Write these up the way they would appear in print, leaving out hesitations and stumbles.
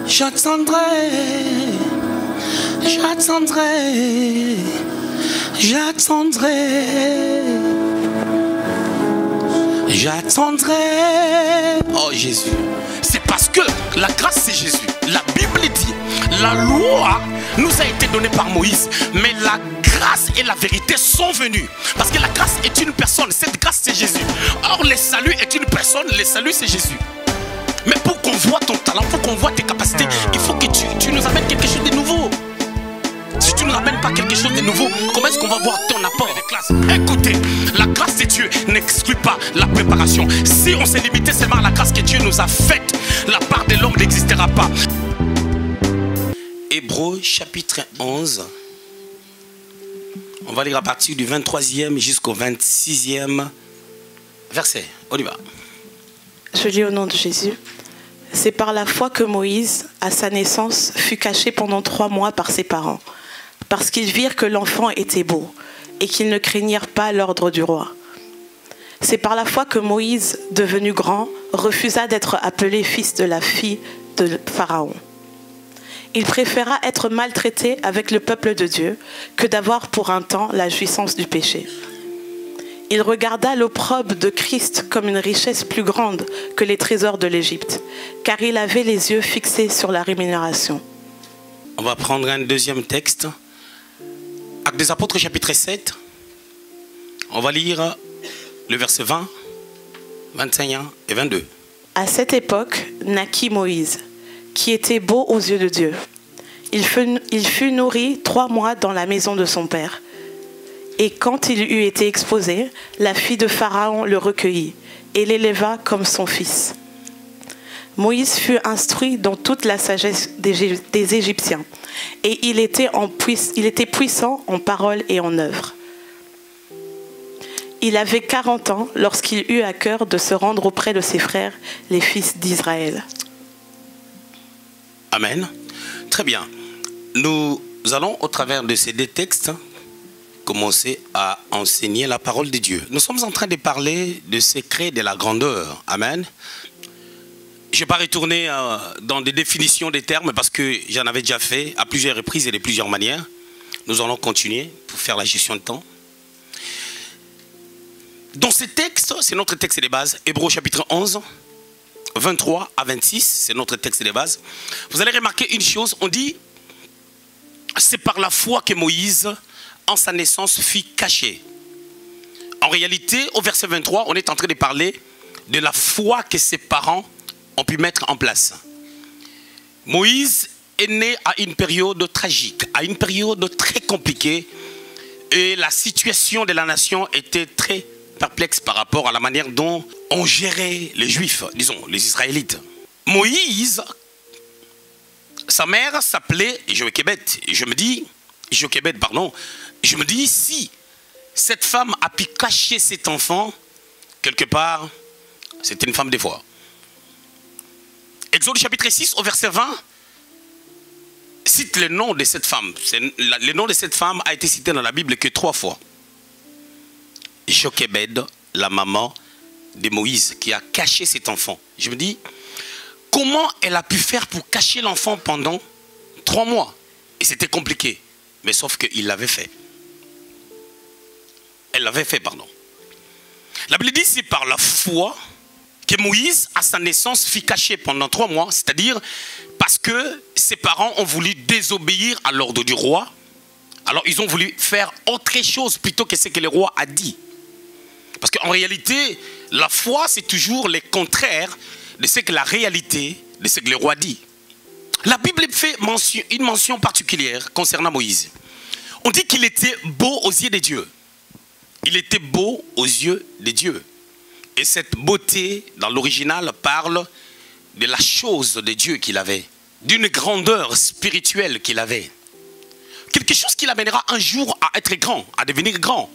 J'attendrai, j'attendrai, j'attendrai, j'attendrai. Oh Jésus, c'est parce que la grâce c'est Jésus. La Bible dit, la loi nous a été donnée par Moïse, mais la grâce et la vérité sont venues. Parce que la grâce est une personne, cette grâce c'est Jésus. Or le salut est une personne, le salut c'est Jésus. Mais pour qu'on voit ton talent, pour qu'on voit tes capacités, il faut que tu nous amènes quelque chose de nouveau. Si tu ne nous amènes pas quelque chose de nouveau, comment est-ce qu'on va voir ton apport de classe? Écoutez, la grâce de Dieu n'exclut pas la préparation. Si on s'est limité seulement à la grâce que Dieu nous a faite, la part de l'homme n'existera pas. Hébreux chapitre 11. On va lire à partir du 23e jusqu'au 26e verset. On y va. Je lis au nom de Jésus. C'est par la foi que Moïse, à sa naissance, fut caché pendant 3 mois par ses parents, parce qu'ils virent que l'enfant était beau et qu'ils ne craignirent pas l'ordre du roi. C'est par la foi que Moïse, devenu grand, refusa d'être appelé fils de la fille de Pharaon. Il préféra être maltraité avec le peuple de Dieu que d'avoir pour un temps la jouissance du péché. Il regarda l'opprobre de Christ comme une richesse plus grande que les trésors de l'Égypte, car il avait les yeux fixés sur la rémunération. On va prendre un deuxième texte. Actes des Apôtres chapitre 7. On va lire le verset 20, 21 et 22. À cette époque naquit Moïse, qui était beau aux yeux de Dieu. Il fut nourri 3 mois dans la maison de son père. Et quand il eut été exposé, la fille de Pharaon le recueillit et l'éleva comme son fils. Moïse fut instruit dans toute la sagesse des Égyptiens, et il était puissant en parole et en œuvre. Il avait 40 ans lorsqu'il eut à cœur de se rendre auprès de ses frères, les fils d'Israël. Amen. Très bien. Nous allons, au travers de ces 2 textes, commencer à enseigner la parole de Dieu. Nous sommes en train de parler de secret de la grandeur. Amen. Je ne vais pas retourner dans des définitions des termes parce que j'en avais déjà fait à plusieurs reprises et de plusieurs manières. Nous allons continuer pour faire la gestion de temps. Dans ce texte, c'est notre texte de base, Hébreux chapitre 11, 23 à 26, c'est notre texte de base. Vous allez remarquer une chose, on dit, c'est par la foi que Moïse, en sa naissance, fut caché. En réalité, au verset 23, on est en train de parler de la foi que ses parents ont pu mettre en place. Moïse est né à une période tragique, à une période très compliquée, et la situation de la nation était très perplexe par rapport à la manière dont on gérait les Juifs, disons, les Israélites. Moïse, sa mère s'appelait Jochebed, et je me dis, si cette femme a pu cacher cet enfant, quelque part, c'était une femme des fois. Exode chapitre 6 au verset 20 cite le nom de cette femme. Le nom de cette femme a été cité dans la Bible que 3 fois. Jochebed, la maman de Moïse, qui a caché cet enfant. Je me dis, comment elle a pu faire pour cacher l'enfant pendant 3 mois? Et c'était compliqué. Mais sauf qu'il l'avait fait. Elle l'avait fait, pardon. La Bible dit, c'est par la foi que Moïse, à sa naissance, fut caché pendant 3 mois. C'est-à-dire parce que ses parents ont voulu désobéir à l'ordre du roi. Alors ils ont voulu faire autre chose plutôt que ce que le roi a dit. Parce qu'en réalité, la foi, c'est toujours le contraire de ce que la réalité, de ce que le roi dit. La Bible fait une mention particulière concernant Moïse. On dit qu'il était beau aux yeux de Dieu. Il était beau aux yeux de Dieu. Et cette beauté, dans l'original, parle de la chose de Dieu qu'il avait, d'une grandeur spirituelle qu'il avait. Quelque chose qui l'amènera un jour à être grand, à devenir grand.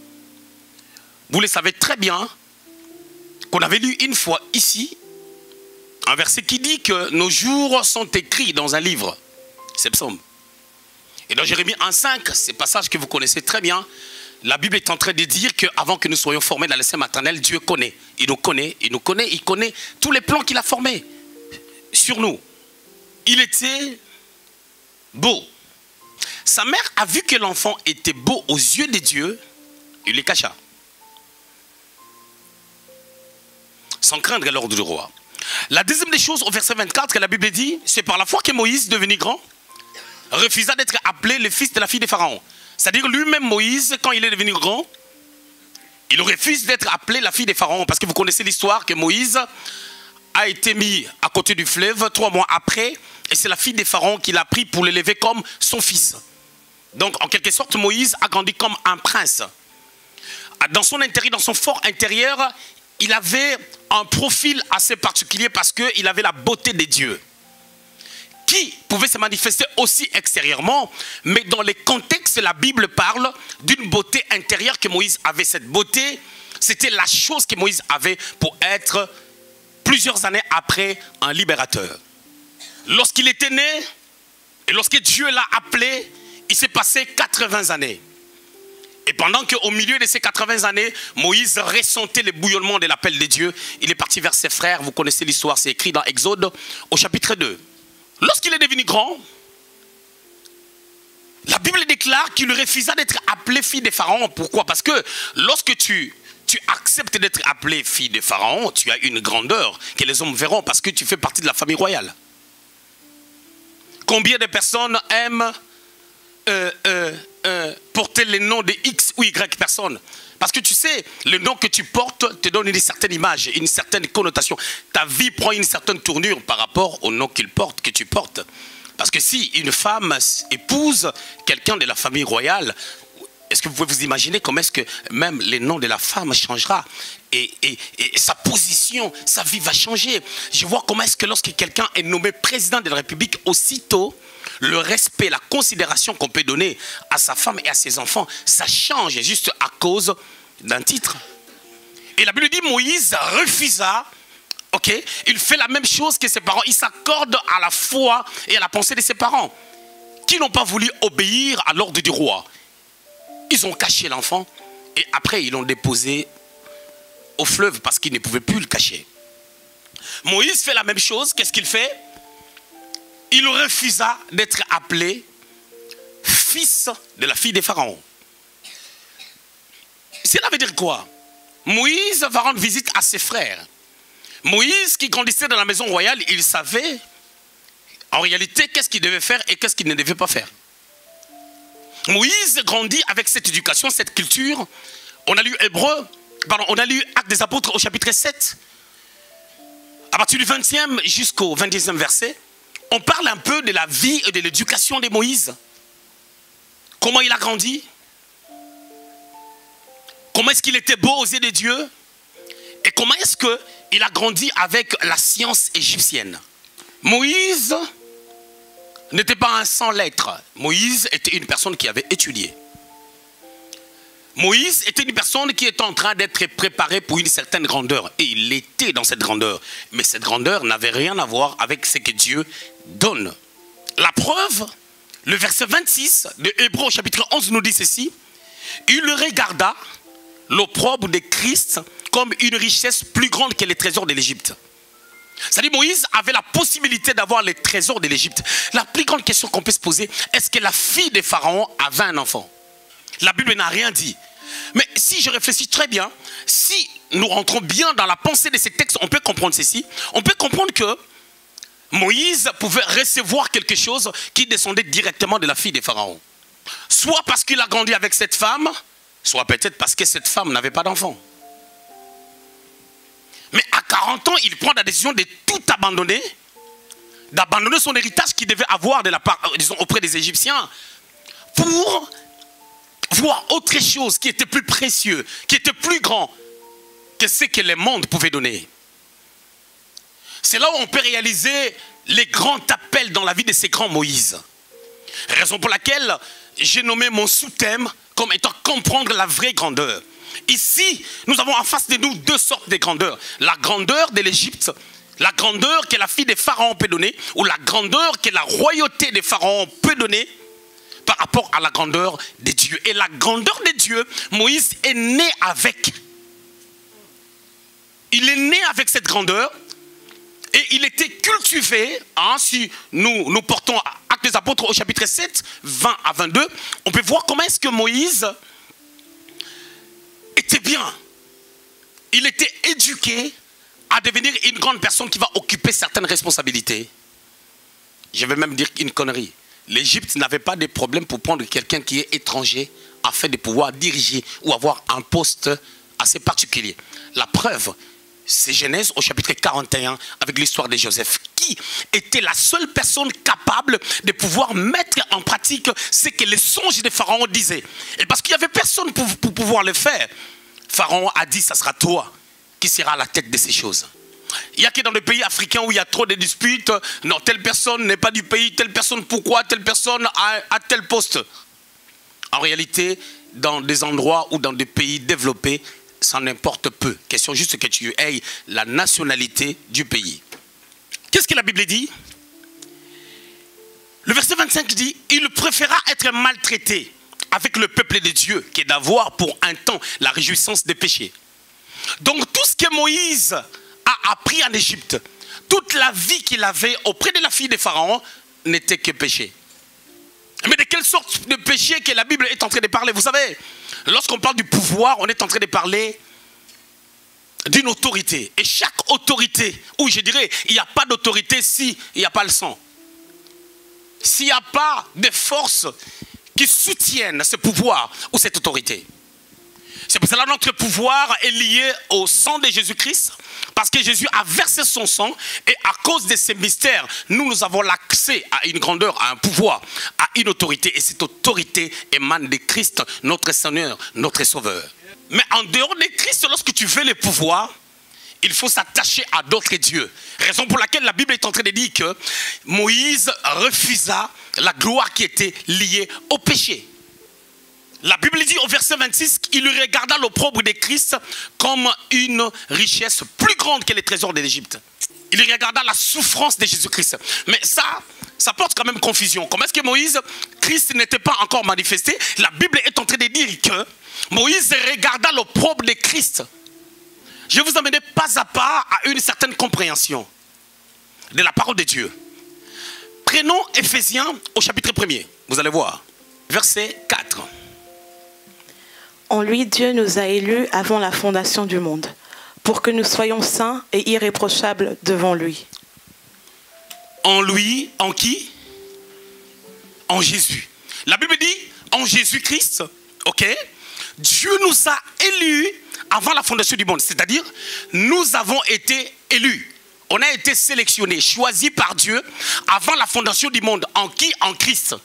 Vous le savez très bien qu'on avait lu une fois ici un verset qui dit que nos jours sont écrits dans un livre. C'est Psaume. Et dans Jérémie 1,5, ce passage que vous connaissez très bien, la Bible est en train de dire qu'avant que nous soyons formés dans le sein maternel, Dieu connaît. Il nous connaît, il nous connaît, il connaît tous les plans qu'il a formés sur nous. il était beau. Sa mère a vu que l'enfant était beau aux yeux des dieux, il les cacha. Sans craindre l'ordre du roi. La deuxième des choses, au verset 24, que la Bible dit, c'est par la foi que Moïse, devenu grand, refusa d'être appelé le fils de la fille de Pharaon. C'est-à-dire lui-même, Moïse, quand il est devenu grand, il refuse d'être appelé la fille de Pharaon. Parce que vous connaissez l'histoire que Moïse a été mis à côté du fleuve 3 mois après. Et c'est la fille de Pharaon qui l'a pris pour l'élever comme son fils. Donc, en quelque sorte, Moïse a grandi comme un prince. Dans son intérieur, dans son fort intérieur, il avait un profil assez particulier parce qu'il avait la beauté des dieux, qui pouvait se manifester aussi extérieurement, mais dans les contextes, la Bible parle d'une beauté intérieure que Moïse avait. Cette beauté, c'était la chose que Moïse avait pour être plusieurs années après un libérateur. Lorsqu'il était né, et lorsque Dieu l'a appelé, il s'est passé 80 années. Et pendant qu'au milieu de ces 80 années, Moïse ressentait le bouillonnement de l'appel de Dieu, il est parti vers ses frères. Vous connaissez l'histoire, c'est écrit dans Exode au chapitre 2. Lorsqu'il est devenu grand, la Bible déclare qu'il refusa d'être appelé fille de Pharaon. Pourquoi? Parce que lorsque tu acceptes d'être appelé fille de Pharaon, tu as une grandeur que les hommes verront parce que tu fais partie de la famille royale. Combien de personnes aiment porter les noms de X ou Y personnes? Parce que tu sais, le nom que tu portes te donne une certaine image, une certaine connotation. Ta vie prend une certaine tournure par rapport au nom que tu portes. Parce que si une femme épouse quelqu'un de la famille royale, est-ce que vous pouvez vous imaginer comment est-ce que même le nom de la femme changera et sa position, sa vie va changer. Je vois comment est-ce que lorsque quelqu'un est nommé président de la République, aussitôt, le respect, la considération qu'on peut donner à sa femme et à ses enfants, ça change juste à cause d'un titre. Et la Bible dit, Moïse refusa, ok, il fait la même chose que ses parents. Il s'accorde à la foi et à la pensée de ses parents, qui n'ont pas voulu obéir à l'ordre du roi. Ils ont caché l'enfant et après ils l'ont déposé au fleuve parce qu'ils ne pouvaient plus le cacher. Moïse fait la même chose, qu'est-ce qu'il fait? Il refusa d'être appelé fils de la fille de Pharaon. Cela veut dire quoi? Moïse va rendre visite à ses frères. Moïse, qui grandissait dans la maison royale, il savait en réalité qu'est-ce qu'il devait faire et qu'est-ce qu'il ne devait pas faire. Moïse grandit avec cette éducation, cette culture. On a lu on a lu Actes des Apôtres au chapitre 7. À partir du 20e jusqu'au 22e verset. On parle un peu de la vie et de l'éducation de Moïse. Comment il a grandi. Comment est-ce qu'il était beau aux yeux de Dieu. Et comment est-ce qu'il a grandi avec la science égyptienne. Moïse n'était pas un sans lettres. Moïse était une personne qui avait étudié. Moïse était une personne qui était en train d'être préparée pour une certaine grandeur. Et il était dans cette grandeur. Mais cette grandeur n'avait rien à voir avec ce que Dieu donne. La preuve, le verset 26 de Hébreux au chapitre 11 nous dit ceci. Il regarda l'opprobre de Christ comme une richesse plus grande que les trésors de l'Égypte. C'est-à-dire Moïse avait la possibilité d'avoir les trésors de l'Égypte. La plus grande question qu'on peut se poser, est-ce que la fille de Pharaon avait un enfant? La Bible n'a rien dit. Mais si je réfléchis très bien, si nous rentrons bien dans la pensée de ces textes, on peut comprendre ceci. On peut comprendre que Moïse pouvait recevoir quelque chose qui descendait directement de la fille de Pharaon. Soit parce qu'il a grandi avec cette femme, soit peut-être parce que cette femme n'avait pas d'enfant. Mais à 40 ans, il prend la décision de tout abandonner, d'abandonner son héritage qu'il devait avoir de la part, disons, auprès des Égyptiens, pour voir autre chose qui était plus précieux, qui était plus grand que ce que le monde pouvait donner. C'est là où on peut réaliser les grands appels dans la vie de ces grands Moïse. Raison pour laquelle j'ai nommé mon sous-thème comme étant comprendre la vraie grandeur. Ici, nous avons en face de nous deux sortes de grandeurs. La grandeur de l'Égypte, la grandeur que la fille des pharaons peut donner, ou la grandeur que la royauté des pharaons peut donner par rapport à la grandeur de Dieu. Et la grandeur de Dieu, Moïse est né avec. Il est né avec cette grandeur. Et il était cultivé, hein, si nous portons Actes des Apôtres au chapitre 7, 20 à 22, on peut voir comment est-ce que Moïse était bien. Il était éduqué à devenir une grande personne qui va occuper certaines responsabilités. Je vais même dire une connerie. L'Égypte n'avait pas de problème pour prendre quelqu'un qui est étranger afin de pouvoir diriger ou avoir un poste assez particulier. La preuve, c'est Genèse au chapitre 41 avec l'histoire de Joseph, qui était la seule personne capable de pouvoir mettre en pratique ce que les songes de Pharaon disaient. Et parce qu'il n'y avait personne pour pouvoir le faire, Pharaon a dit, ça sera toi qui seras à la tête de ces choses. Il n'y a que dans les pays africains où il y a trop de disputes, non, telle personne n'est pas du pays, telle personne pourquoi, telle personne a tel poste. En réalité, dans des endroits ou dans des pays développés, ça n'importe peu. Question juste que tu aies la nationalité du pays. Qu'est-ce que la Bible dit? Le verset 25 dit, il préféra être maltraité avec le peuple de Dieu que d'avoir pour un temps la réjouissance des péchés. Donc tout ce que Moïse a appris en Égypte, toute la vie qu'il avait auprès de la fille de Pharaon n'était que péché. Mais de quelle sorte de péché que la Bible est en train de parler? Vous savez, lorsqu'on parle du pouvoir, on est en train de parler d'une autorité. Et chaque autorité, ou je dirais, il n'y a pas d'autorité s'il n'y a pas le sang. S'il n'y a pas de forces qui soutiennent ce pouvoir ou cette autorité. C'est pour cela que notre pouvoir est lié au sang de Jésus-Christ. Parce que Jésus a versé son sang. Et à cause de ces mystères, nous avons l'accès à une grandeur, à un pouvoir, à une autorité. Et cette autorité émane de Christ, notre Seigneur, notre Sauveur. Mais en dehors de Christ, lorsque tu veux le pouvoir, il faut s'attacher à d'autres dieux. Raison pour laquelle la Bible est en train de dire que Moïse refusa la gloire qui était liée au péché. La Bible dit au verset 26 qu'il regarda l'opprobre de Christ comme une richesse plus grande que les trésors de l'Égypte. Il regarda la souffrance de Jésus-Christ. Mais ça porte quand même confusion. Comment est-ce que Moïse, Christ n'était pas encore manifesté? La Bible est en train de dire que Moïse regarda l'opprobre de Christ. Je vais vous amener pas à pas à une certaine compréhension de la parole de Dieu. Prenons Éphésiens au chapitre 1er. Vous allez voir. Verset 4. En lui, Dieu nous a élus avant la fondation du monde, pour que nous soyons saints et irréprochables devant lui. En lui, en qui? En Jésus. La Bible dit, en Jésus-Christ, ok? Dieu nous a élus avant la fondation du monde. C'est-à-dire, nous avons été élus. On a été sélectionnés, choisis par Dieu avant la fondation du monde. En qui? En Christ.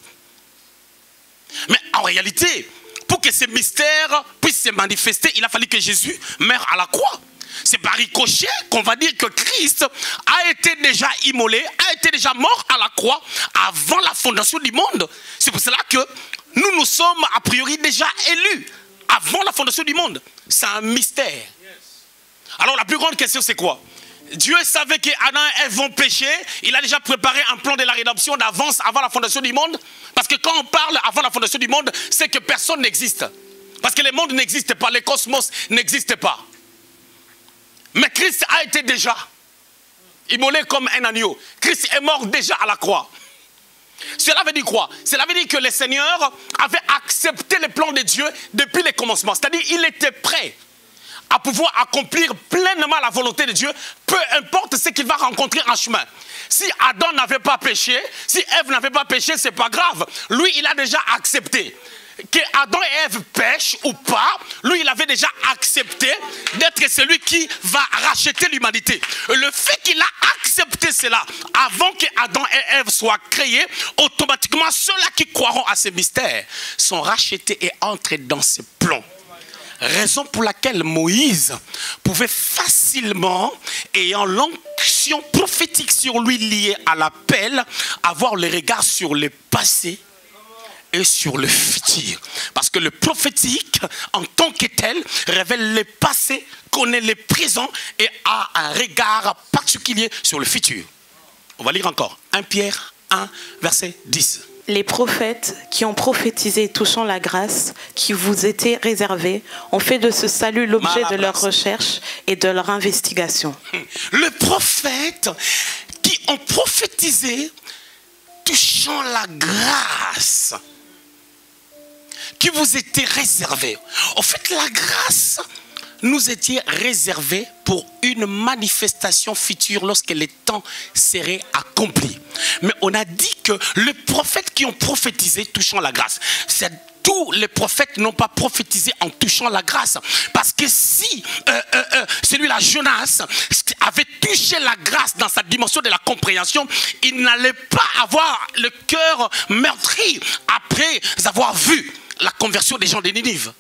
Mais en réalité, pour que ces mystères puissent se manifester, il a fallu que Jésus meure à la croix. C'est par ricochet qu'on va dire que Christ a été déjà immolé, a été déjà mort à la croix avant la fondation du monde. C'est pour cela que nous sommes a priori déjà élus avant la fondation du monde. C'est un mystère. Alors la plus grande question c'est quoi? Dieu savait qu'Adam et Ève vont pécher. Il a déjà préparé un plan de la rédemption d'avance avant la fondation du monde. Parce que quand on parle avant la fondation du monde, c'est que personne n'existe. Parce que le monde n'existe pas, le cosmos n'existe pas. Mais Christ a été déjà immolé comme un agneau. Christ est mort déjà à la croix. Cela veut dire quoi? Cela veut dire que le Seigneur avait accepté le plan de Dieu depuis le commencement. C'est-à-dire qu'il était prêt à pouvoir accomplir pleinement la volonté de Dieu, peu importe ce qu'il va rencontrer en chemin. Si Adam n'avait pas péché, si Ève n'avait pas péché, c'est pas grave. Lui, il a déjà accepté que Adam et Ève pêchent ou pas. Lui, il avait déjà accepté d'être celui qui va racheter l'humanité. Le fait qu'il a accepté cela avant que Adam et Ève soient créés, automatiquement, ceux-là qui croiront à ces mystères sont rachetés et entrent dans ce plan. Raison pour laquelle Moïse pouvait facilement, ayant l'onction prophétique sur lui liée à l'appel, avoir le regard sur le passé et sur le futur. Parce que le prophétique, en tant que tel, révèle le passé, connaît le présent et a un regard particulier sur le futur. On va lire encore. 1 Pierre 1, verset 10. les prophètes qui ont prophétisé touchant la grâce qui vous était réservée ont fait de ce salut l'objet de leur recherche et de leur investigation. Les prophètes qui ont prophétisé touchant la grâce qui vous était réservée. En fait, la grâce nous était réservée pour une manifestation future lorsque les temps seraient accomplis. Mais on a dit que les prophètes qui ont prophétisé touchant la grâce, c'est tous les prophètes n'ont pas prophétisé en touchant la grâce. Parce que si celui-là, Jonas, avait touché la grâce dans sa dimension de la compréhension, il n'allait pas avoir le cœur meurtri après avoir vu la conversion des gens de Ninive.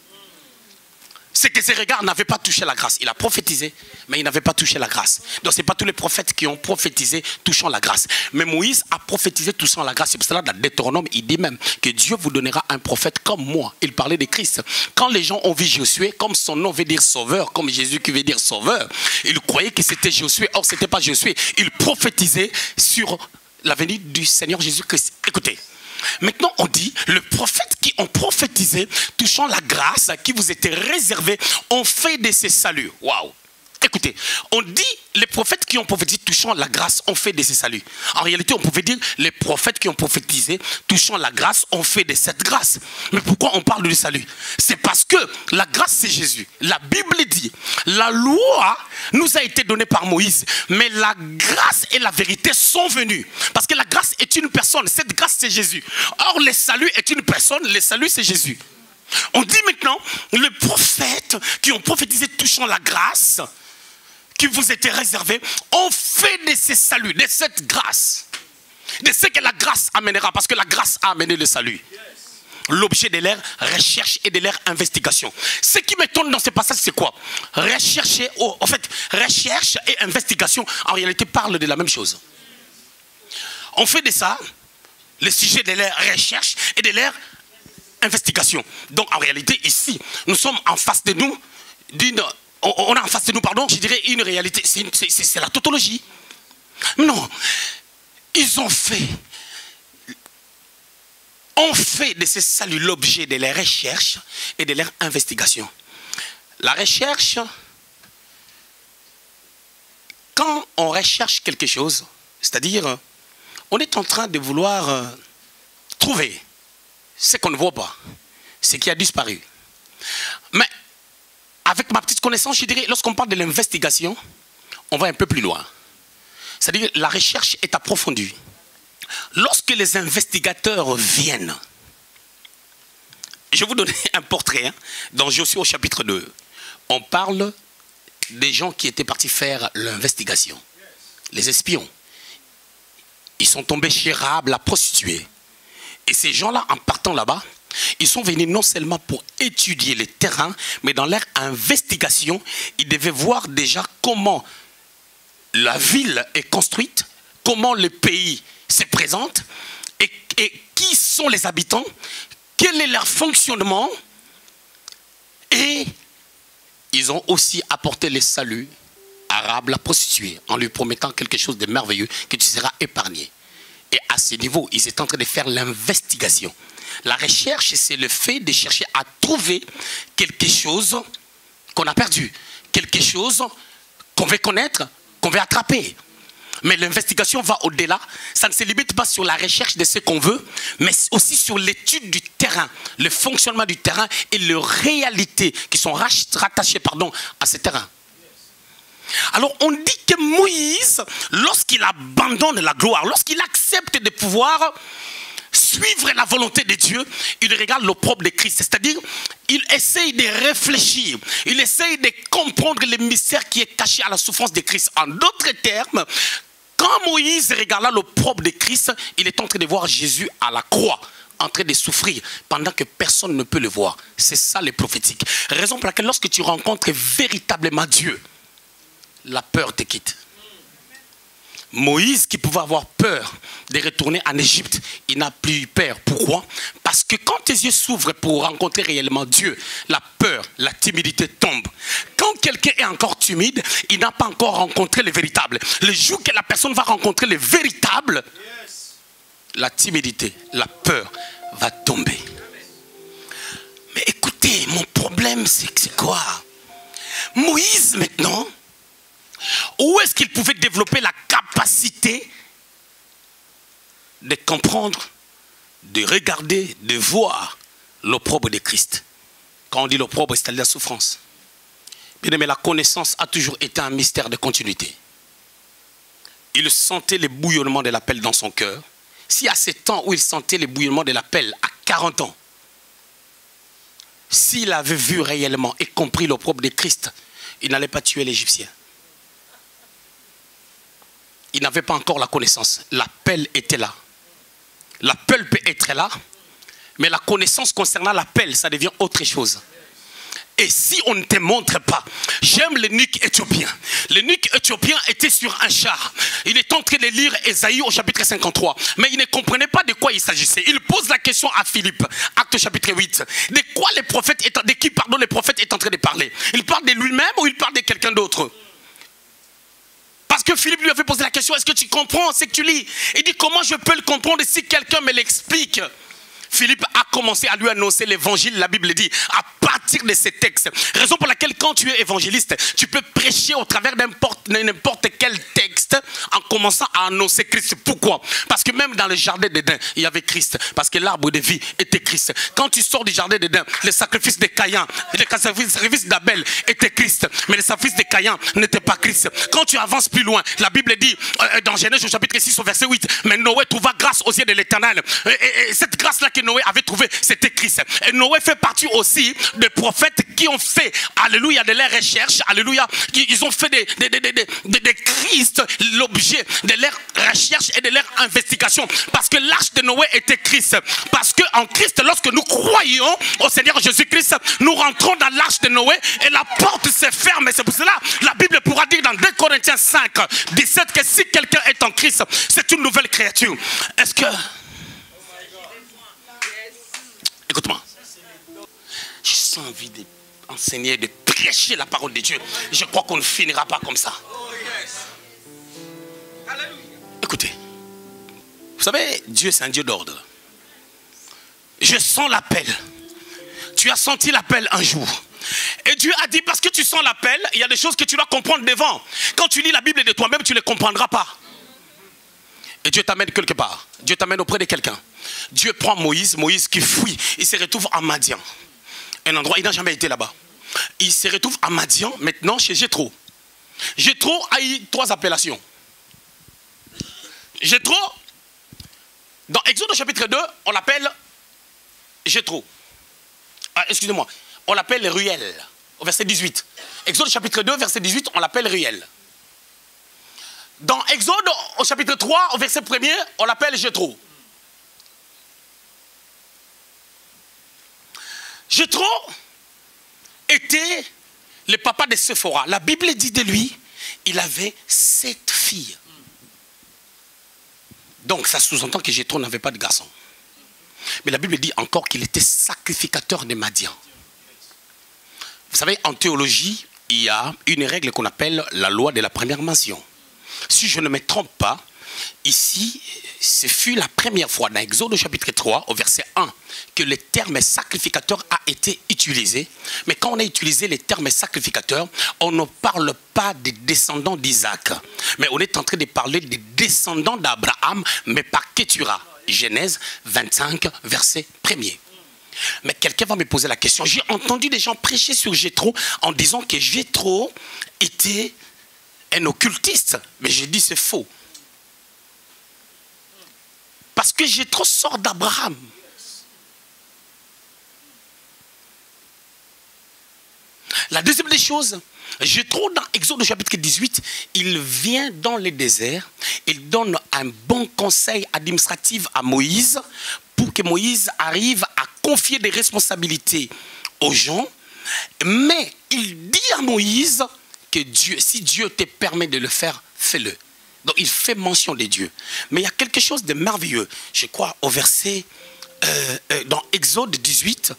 C'est que ses regards n'avaient pas touché la grâce. Il a prophétisé, mais il n'avait pas touché la grâce. Donc ce n'est pas tous les prophètes qui ont prophétisé touchant la grâce. Mais Moïse a prophétisé touchant la grâce. C'est pour cela dans Deutéronome, il dit même que Dieu vous donnera un prophète comme moi. Il parlait de Christ. Quand les gens ont vu Josué, comme son nom veut dire sauveur, comme Jésus qui veut dire sauveur, ils croyaient que c'était Josué. Or, ce n'était pas Josué. Il prophétisait sur la venue du Seigneur Jésus-Christ. Écoutez. Maintenant, on dit, les prophètes qui ont prophétisé, touchant la grâce qui vous était réservée, ont fait de ces saluts. Waouh! Écoutez, on dit, les prophètes qui ont prophétisé, touchant la grâce, ont fait de ces saluts. En réalité, on pouvait dire, les prophètes qui ont prophétisé, touchant la grâce, ont fait de cette grâce. Mais pourquoi on parle de salut? C'est parce que la grâce, c'est Jésus. La Bible dit, la loi nous a été donnée par Moïse, mais la grâce et la vérité sont venues. Parce que la grâce est une personne, cette grâce, c'est Jésus. Or, le salut est une personne, le salut, c'est Jésus. On dit maintenant, les prophètes qui ont prophétisé touchant la grâce, qui vous était réservé, ont fait de ces saluts, de cette grâce, de ce que la grâce amènera, parce que la grâce a amené le salut. L'objet de leur recherche et de leur investigation. Ce qui m'étonne dans ce passage, c'est quoi? Rechercher, en fait, recherche et investigation, en réalité, parlent de la même chose. On fait de ça le sujet de leur recherche et de leur investigation. Donc, en réalité, ici, nous sommes en face de nous d'une... On a en face de nous, pardon, je dirais une réalité. C'est la tautologie. Non. Ils ont fait de ces saluts l'objet de leurs recherches et de leurs investigations. La recherche, quand on recherche quelque chose, c'est-à-dire, on est en train de vouloir trouver ce qu'on ne voit pas, ce qui a disparu. Mais avec ma petite connaissance, je dirais, lorsqu'on parle de l'investigation, on va un peu plus loin. C'est-à-dire, la recherche est approfondie. Lorsque les investigateurs viennent, je vais vous donner un portrait, hein, dans Josué au chapitre 2. On parle des gens qui étaient partis faire l'investigation. Les espions. Ils sont tombés chez Rahab, la prostituée. Et ces gens-là, en partant là-bas, ils sont venus non seulement pour étudier le terrain, mais dans leur investigation, ils devaient voir déjà comment la ville est construite, comment le pays se présente, et qui sont les habitants, quel est leur fonctionnement. Et ils ont aussi apporté le salut à Rahab, la prostituée, en lui promettant quelque chose de merveilleux, que tu seras épargné. Et à ce niveau, ils étaient en train de faire l'investigation. La recherche, c'est le fait de chercher à trouver quelque chose qu'on a perdu, quelque chose qu'on veut connaître, qu'on veut attraper. Mais l'investigation va au-delà. Ça ne se limite pas sur la recherche de ce qu'on veut, mais aussi sur l'étude du terrain, le fonctionnement du terrain et les réalités qui sont rattachées à ce terrain. Alors on dit que Moïse, lorsqu'il abandonne la gloire, lorsqu'il accepte de pouvoir suivre la volonté de Dieu, il regarde l'opprobre de Christ. C'est-à-dire, il essaye de réfléchir, il essaye de comprendre le mystère qui est caché à la souffrance de Christ. En d'autres termes, quand Moïse regarda l'opprobre de Christ, il est en train de voir Jésus à la croix, en train de souffrir, pendant que personne ne peut le voir. C'est ça le prophétique. Raison pour laquelle lorsque tu rencontres véritablement Dieu, la peur te quitte. Moïse, qui pouvait avoir peur de retourner en Égypte, il n'a plus eu peur. Pourquoi? Parce que quand tes yeux s'ouvrent pour rencontrer réellement Dieu, la peur, la timidité tombe. Quand quelqu'un est encore timide, il n'a pas encore rencontré le véritable. Le jour que la personne va rencontrer le véritable, la timidité, la peur va tomber. Mais écoutez, mon problème c'est quoi? Moïse maintenant, où est-ce qu'il pouvait développer la capacité de comprendre, de regarder, de voir l'opprobre de Christ? Quand on dit l'opprobre, c'est la souffrance. Bien aimé, la connaissance a toujours été un mystère de continuité. Il sentait les bouillonnements de l'appel dans son cœur. Si à ce temps où il sentait les bouillonnements de l'appel, à 40 ans, s'il avait vu réellement et compris l'opprobre de Christ, il n'allait pas tuer l'Égyptien. Il n'avait pas encore la connaissance. L'appel était là. L'appel peut être là, mais la connaissance concernant l'appel, ça devient autre chose. Et si on ne te montre pas, j'aime l'eunuque éthiopien. L'eunuque éthiopien était sur un char. Il est en train de lire Ésaïe au chapitre 53. Mais il ne comprenait pas de quoi il s'agissait. Il pose la question à Philippe, acte chapitre 8. De quoi les prophètes de qui le prophète est en train de parler? Il parle de lui-même ou il parle de quelqu'un d'autre? Parce que Philippe lui avait posé la question, est-ce que tu comprends ce que tu lis? Il dit, comment je peux le comprendre si quelqu'un me l'explique? Philippe a commencé à lui annoncer l'évangile, la Bible dit, à partir de ces textes. Raison pour laquelle quand tu es évangéliste, tu peux prêcher au travers n'importe quel texte en commençant à annoncer Christ. Pourquoi? Parce que même dans le jardin d'Éden, il y avait Christ. Parce que l'arbre de vie était Christ. Quand tu sors du jardin d'Éden, le sacrifice de Caïn, le sacrifice d'Abel était Christ. Mais le sacrifice de Caïn n'était pas Christ. Quand tu avances plus loin, la Bible dit, dans Genèse au chapitre 6 au verset 8, mais Noé trouva grâce aux yeux de l'Éternel. Et cette grâce-là que Noé avait trouvé, c'était Christ. Et Noé fait partie aussi des prophètes qui ont fait, alléluia, de leurs recherches, alléluia, ils ont fait de Christ l'objet de leurs recherches et de leurs investigations. Parce que l'arche de Noé était Christ. Parce qu'en Christ, lorsque nous croyons au Seigneur Jésus-Christ, nous rentrons dans l'arche de Noé et la porte se ferme. Et c'est pour cela, la Bible pourra dire dans 2 Corinthiens 5, 17 que si quelqu'un est en Christ, c'est une nouvelle créature. Est-ce que... Écoute-moi, j'ai sens envie d'enseigner, de prêcher la parole de Dieu. Je crois qu'on ne finira pas comme ça. Écoutez, vous savez, Dieu c'est un Dieu d'ordre. Je sens l'appel. Tu as senti l'appel un jour. Et Dieu a dit, parce que tu sens l'appel, il y a des choses que tu dois comprendre devant. Quand tu lis la Bible de toi-même, tu ne les comprendras pas. Et Dieu t'amène quelque part. Dieu t'amène auprès de quelqu'un. Dieu prend Moïse, Moïse qui fuit. Il se retrouve à Madian. Un endroit, il n'a jamais été là-bas. Il se retrouve à Madian, maintenant chez Jéthro. Jéthro a eu 3 appellations. Jéthro, dans Exode au chapitre 2, on l'appelle Jéthro. Excusez-moi, on l'appelle Ruel, au verset 18. Exode au chapitre 2, verset 18, on l'appelle Ruel. Dans Exode au chapitre 3, au verset 1er, on l'appelle Jéthro. Jéthro était le papa de Séphora. La Bible dit de lui, il avait 7 filles. Donc ça sous-entend que Jéthro n'avait pas de garçon. Mais la Bible dit encore qu'il était sacrificateur de Madian. Vous savez, en théologie, il y a une règle qu'on appelle la loi de la première mention. Si je ne me trompe pas, ici, ce fut la première fois dans Exode au chapitre 3, au verset 1, que le terme sacrificateur a été utilisé. Mais quand on a utilisé le terme sacrificateur, on ne parle pas des descendants d'Isaac. Mais on est en train de parler des descendants d'Abraham, mais par Kétura. Genèse 25, verset 1er. Mais quelqu'un va me poser la question. J'ai entendu des gens prêcher sur Jéthro en disant que Jéthro était un occultiste. Mais j'ai dit c'est faux. Parce que Jéthro sort d'Abraham. La deuxième des choses, Jéthro dans Exode chapitre 18, il vient dans le désert, il donne un bon conseil administratif à Moïse pour que Moïse arrive à confier des responsabilités aux gens. Mais il dit à Moïse que Dieu, si Dieu te permet de le faire, fais-le. Donc il fait mention de Dieu. Mais il y a quelque chose de merveilleux. Je crois au verset, dans Exode 18,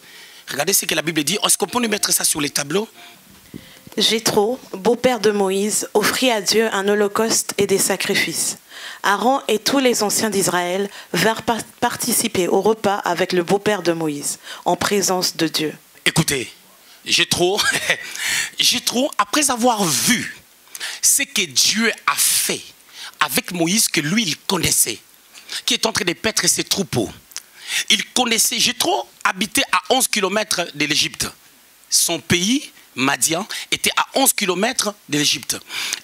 regardez ce que la Bible dit. Est-ce qu'on peut nous mettre ça sur les tableaux? Jéthro, beau-père de Moïse, offrit à Dieu un holocauste et des sacrifices. Aaron et tous les anciens d'Israël vinrent participer au repas avec le beau-père de Moïse, en présence de Dieu. Écoutez, Jéthro, après avoir vu ce que Dieu a fait avec Moïse, que lui, il connaissait, qui est en train de paître ses troupeaux. Il connaissait, Jéthro habitait à 11 km de l'Égypte. Son pays, Madian, était à 11 km de l'Égypte.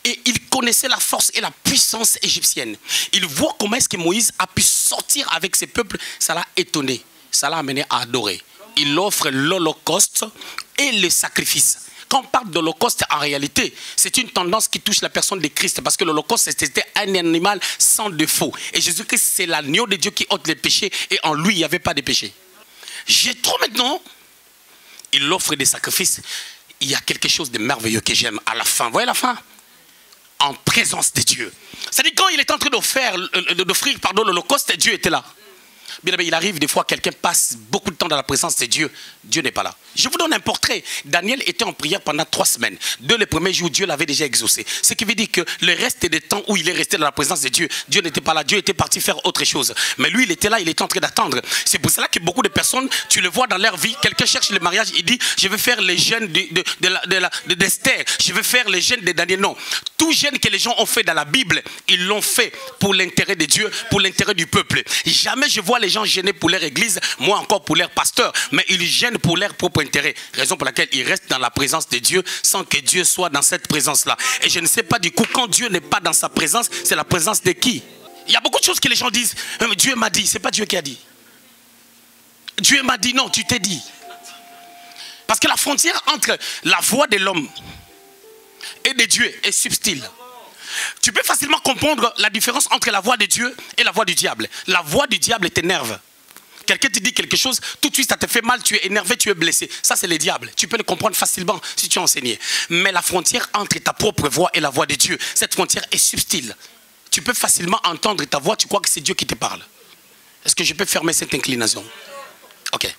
Et il connaissait la force et la puissance égyptienne. Il voit comment est-ce que Moïse a pu sortir avec ses peuples. Ça l'a étonné, ça l'a amené à adorer. Il offre l'holocauste et le sacrifice. Quand on parle d'holocauste, en réalité, c'est une tendance qui touche la personne de Christ. Parce que l'holocauste, c'était un animal sans défaut. Et Jésus-Christ, c'est l'agneau de Dieu qui ôte les péchés. Et en lui, il n'y avait pas de péché. Jéthro, maintenant, il offre des sacrifices. Il y a quelque chose de merveilleux que j'aime à la fin. Vous voyez la fin? En présence de Dieu. C'est-à-dire, quand il est en train d'offrir l'holocauste, Dieu était là. Bien, il arrive des fois, quelqu'un passe beaucoup de temps dans la présence de Dieu. Dieu n'est pas là. Je vous donne un portrait. Daniel était en prière pendant 3 semaines. Dès le premier jour, Dieu l'avait déjà exaucé. Ce qui veut dire que le reste des temps où il est resté dans la présence de Dieu, Dieu n'était pas là. Dieu était parti faire autre chose. Mais lui, il était là, il était en train d'attendre. C'est pour cela que beaucoup de personnes, tu le vois dans leur vie, quelqu'un cherche le mariage, il dit, je vais faire les jeûnes d'Esther, je vais faire les jeûnes de Daniel. Non. Tout jeûne que les gens ont fait dans la Bible, ils l'ont fait pour l'intérêt de Dieu, pour l'intérêt du peuple. Jamais je vois les gens gêner pour leur église, moi encore pour leur pasteur, mais ils gênent pour leur propre intérêt. Raison pour laquelle ils restent dans la présence de Dieu sans que Dieu soit dans cette présence-là. Et je ne sais pas du coup, quand Dieu n'est pas dans sa présence, c'est la présence de qui? Il y a beaucoup de choses que les gens disent, Dieu m'a dit, c'est pas Dieu qui a dit. Dieu m'a dit, non, tu t'es dit. Parce que la frontière entre la voix de l'homme et de Dieu est subtile. Tu peux facilement comprendre la différence entre la voix de Dieu et la voix du diable. La voix du diable t'énerve. Quelqu'un te dit quelque chose, tout de suite ça te fait mal, tu es énervé, tu es blessé. Ça c'est le diable. Tu peux le comprendre facilement si tu es enseigné. Mais la frontière entre ta propre voix et la voix de Dieu, cette frontière est subtile. Tu peux facilement entendre ta voix, tu crois que c'est Dieu qui te parle. Est-ce que je peux fermer cette inclination? Ok.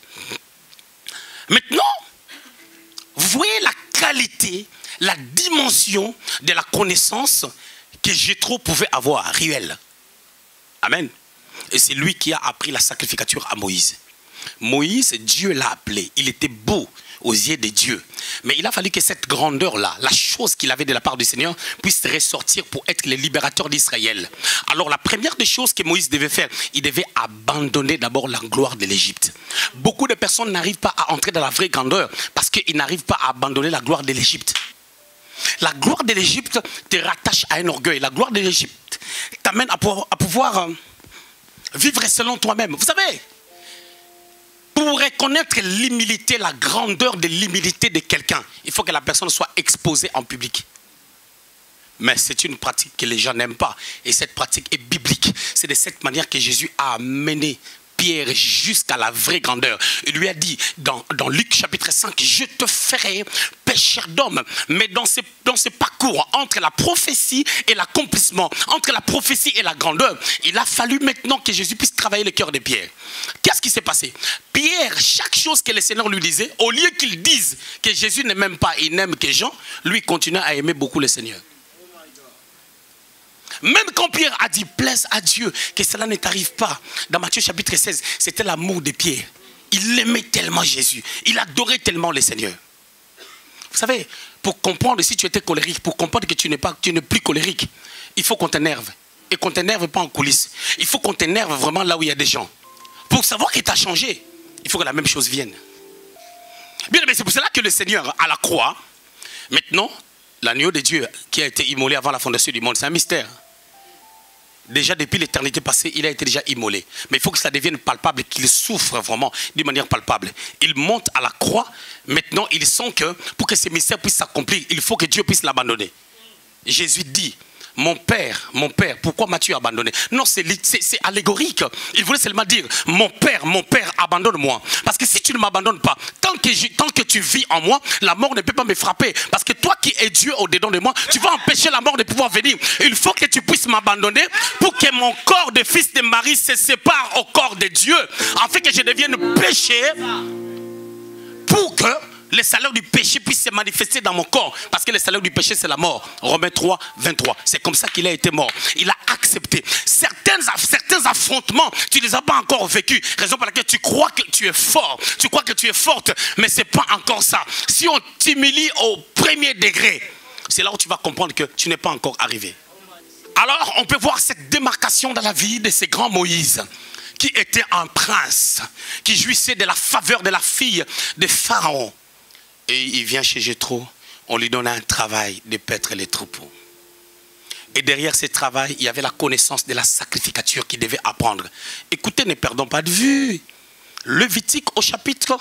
Maintenant, vous voyez la qualité, la dimension de la connaissance que Jéthro pouvait avoir, réelle. Amen. Et c'est lui qui a appris la sacrificature à Moïse. Moïse, Dieu l'a appelé. Il était beau aux yeux de Dieu. Mais il a fallu que cette grandeur-là, la chose qu'il avait de la part du Seigneur, puisse ressortir pour être le libérateur d'Israël. Alors la première des choses que Moïse devait faire, il devait abandonner d'abord la gloire de l'Égypte. Beaucoup de personnes n'arrivent pas à entrer dans la vraie grandeur parce qu'ils n'arrivent pas à abandonner la gloire de l'Égypte. La gloire de l'Égypte te rattache à un orgueil. La gloire de l'Égypte t'amène à pouvoir vivre selon toi-même. Vous savez, pour reconnaître l'humilité, la grandeur de l'humilité de quelqu'un, il faut que la personne soit exposée en public. Mais c'est une pratique que les gens n'aiment pas. Et cette pratique est biblique. C'est de cette manière que Jésus a amené Pierre jusqu'à la vraie grandeur. Il lui a dit dans Luc chapitre 5, je te ferai pécheur d'hommes. Mais dans ce parcours, entre la prophétie et l'accomplissement, entre la prophétie et la grandeur, il a fallu maintenant que Jésus puisse travailler le cœur de Pierre. Qu'est-ce qui s'est passé? Pierre, chaque chose que le Seigneur lui disait, au lieu qu'il dise que Jésus ne m'aime pas, il n'aime que Jean, lui continue à aimer beaucoup le Seigneur. Même quand Pierre a dit plaise à Dieu que cela ne t'arrive pas, dans Matthieu chapitre 16, c'était l'amour de Pierre. Il aimait tellement Jésus, il adorait tellement le Seigneur. Vous savez, pour comprendre si tu étais colérique, pour comprendre que tu n'es plus colérique, il faut qu'on t'énerve. Et qu'on t'énerve pas en coulisses. Il faut qu'on t'énerve vraiment là où il y a des gens. Pour savoir que tu as changé, il faut que la même chose vienne. Bien, mais c'est pour cela que le Seigneur, à la croix, maintenant, l'agneau de Dieu qui a été immolé avant la fondation du monde, c'est un mystère. Déjà depuis l'éternité passée, il a été déjà immolé. Mais il faut que ça devienne palpable, qu'il souffre vraiment d'une manière palpable. Il monte à la croix. Maintenant, il sent que pour que ces mystères puissent s'accomplir, il faut que Dieu puisse l'abandonner. Jésus dit, mon père, pourquoi m'as-tu abandonné? Non, c'est allégorique. Il voulait seulement dire, mon père, abandonne-moi. Parce que si tu ne m'abandonnes pas, tant que tu vis en moi, la mort ne peut pas me frapper. Parce que toi qui es Dieu au-dedans de moi, tu vas empêcher la mort de pouvoir venir. Il faut que tu puisses m'abandonner pour que mon corps de fils de Marie se sépare au corps de Dieu. Afin que je devienne péché pour que le salaire du péché puisse se manifester dans mon corps. Parce que le salaire du péché, c'est la mort. Romains 3, 23. C'est comme ça qu'il a été mort. Il a accepté. Certains affrontements, tu ne les as pas encore vécus. Raison pour laquelle tu crois que tu es fort. Tu crois que tu es forte. Mais ce n'est pas encore ça. Si on t'humilie au premier degré, c'est là où tu vas comprendre que tu n'es pas encore arrivé. Alors, on peut voir cette démarcation dans la vie de ces grands Moïse, qui était un prince, qui jouissait de la faveur de la fille de Pharaon. Et il vient chez Jéthro, on lui donne un travail de paître les troupeaux. Et derrière ce travail, il y avait la connaissance de la sacrificature qu'il devait apprendre. Écoutez, ne perdons pas de vue. Lévitique au chapitre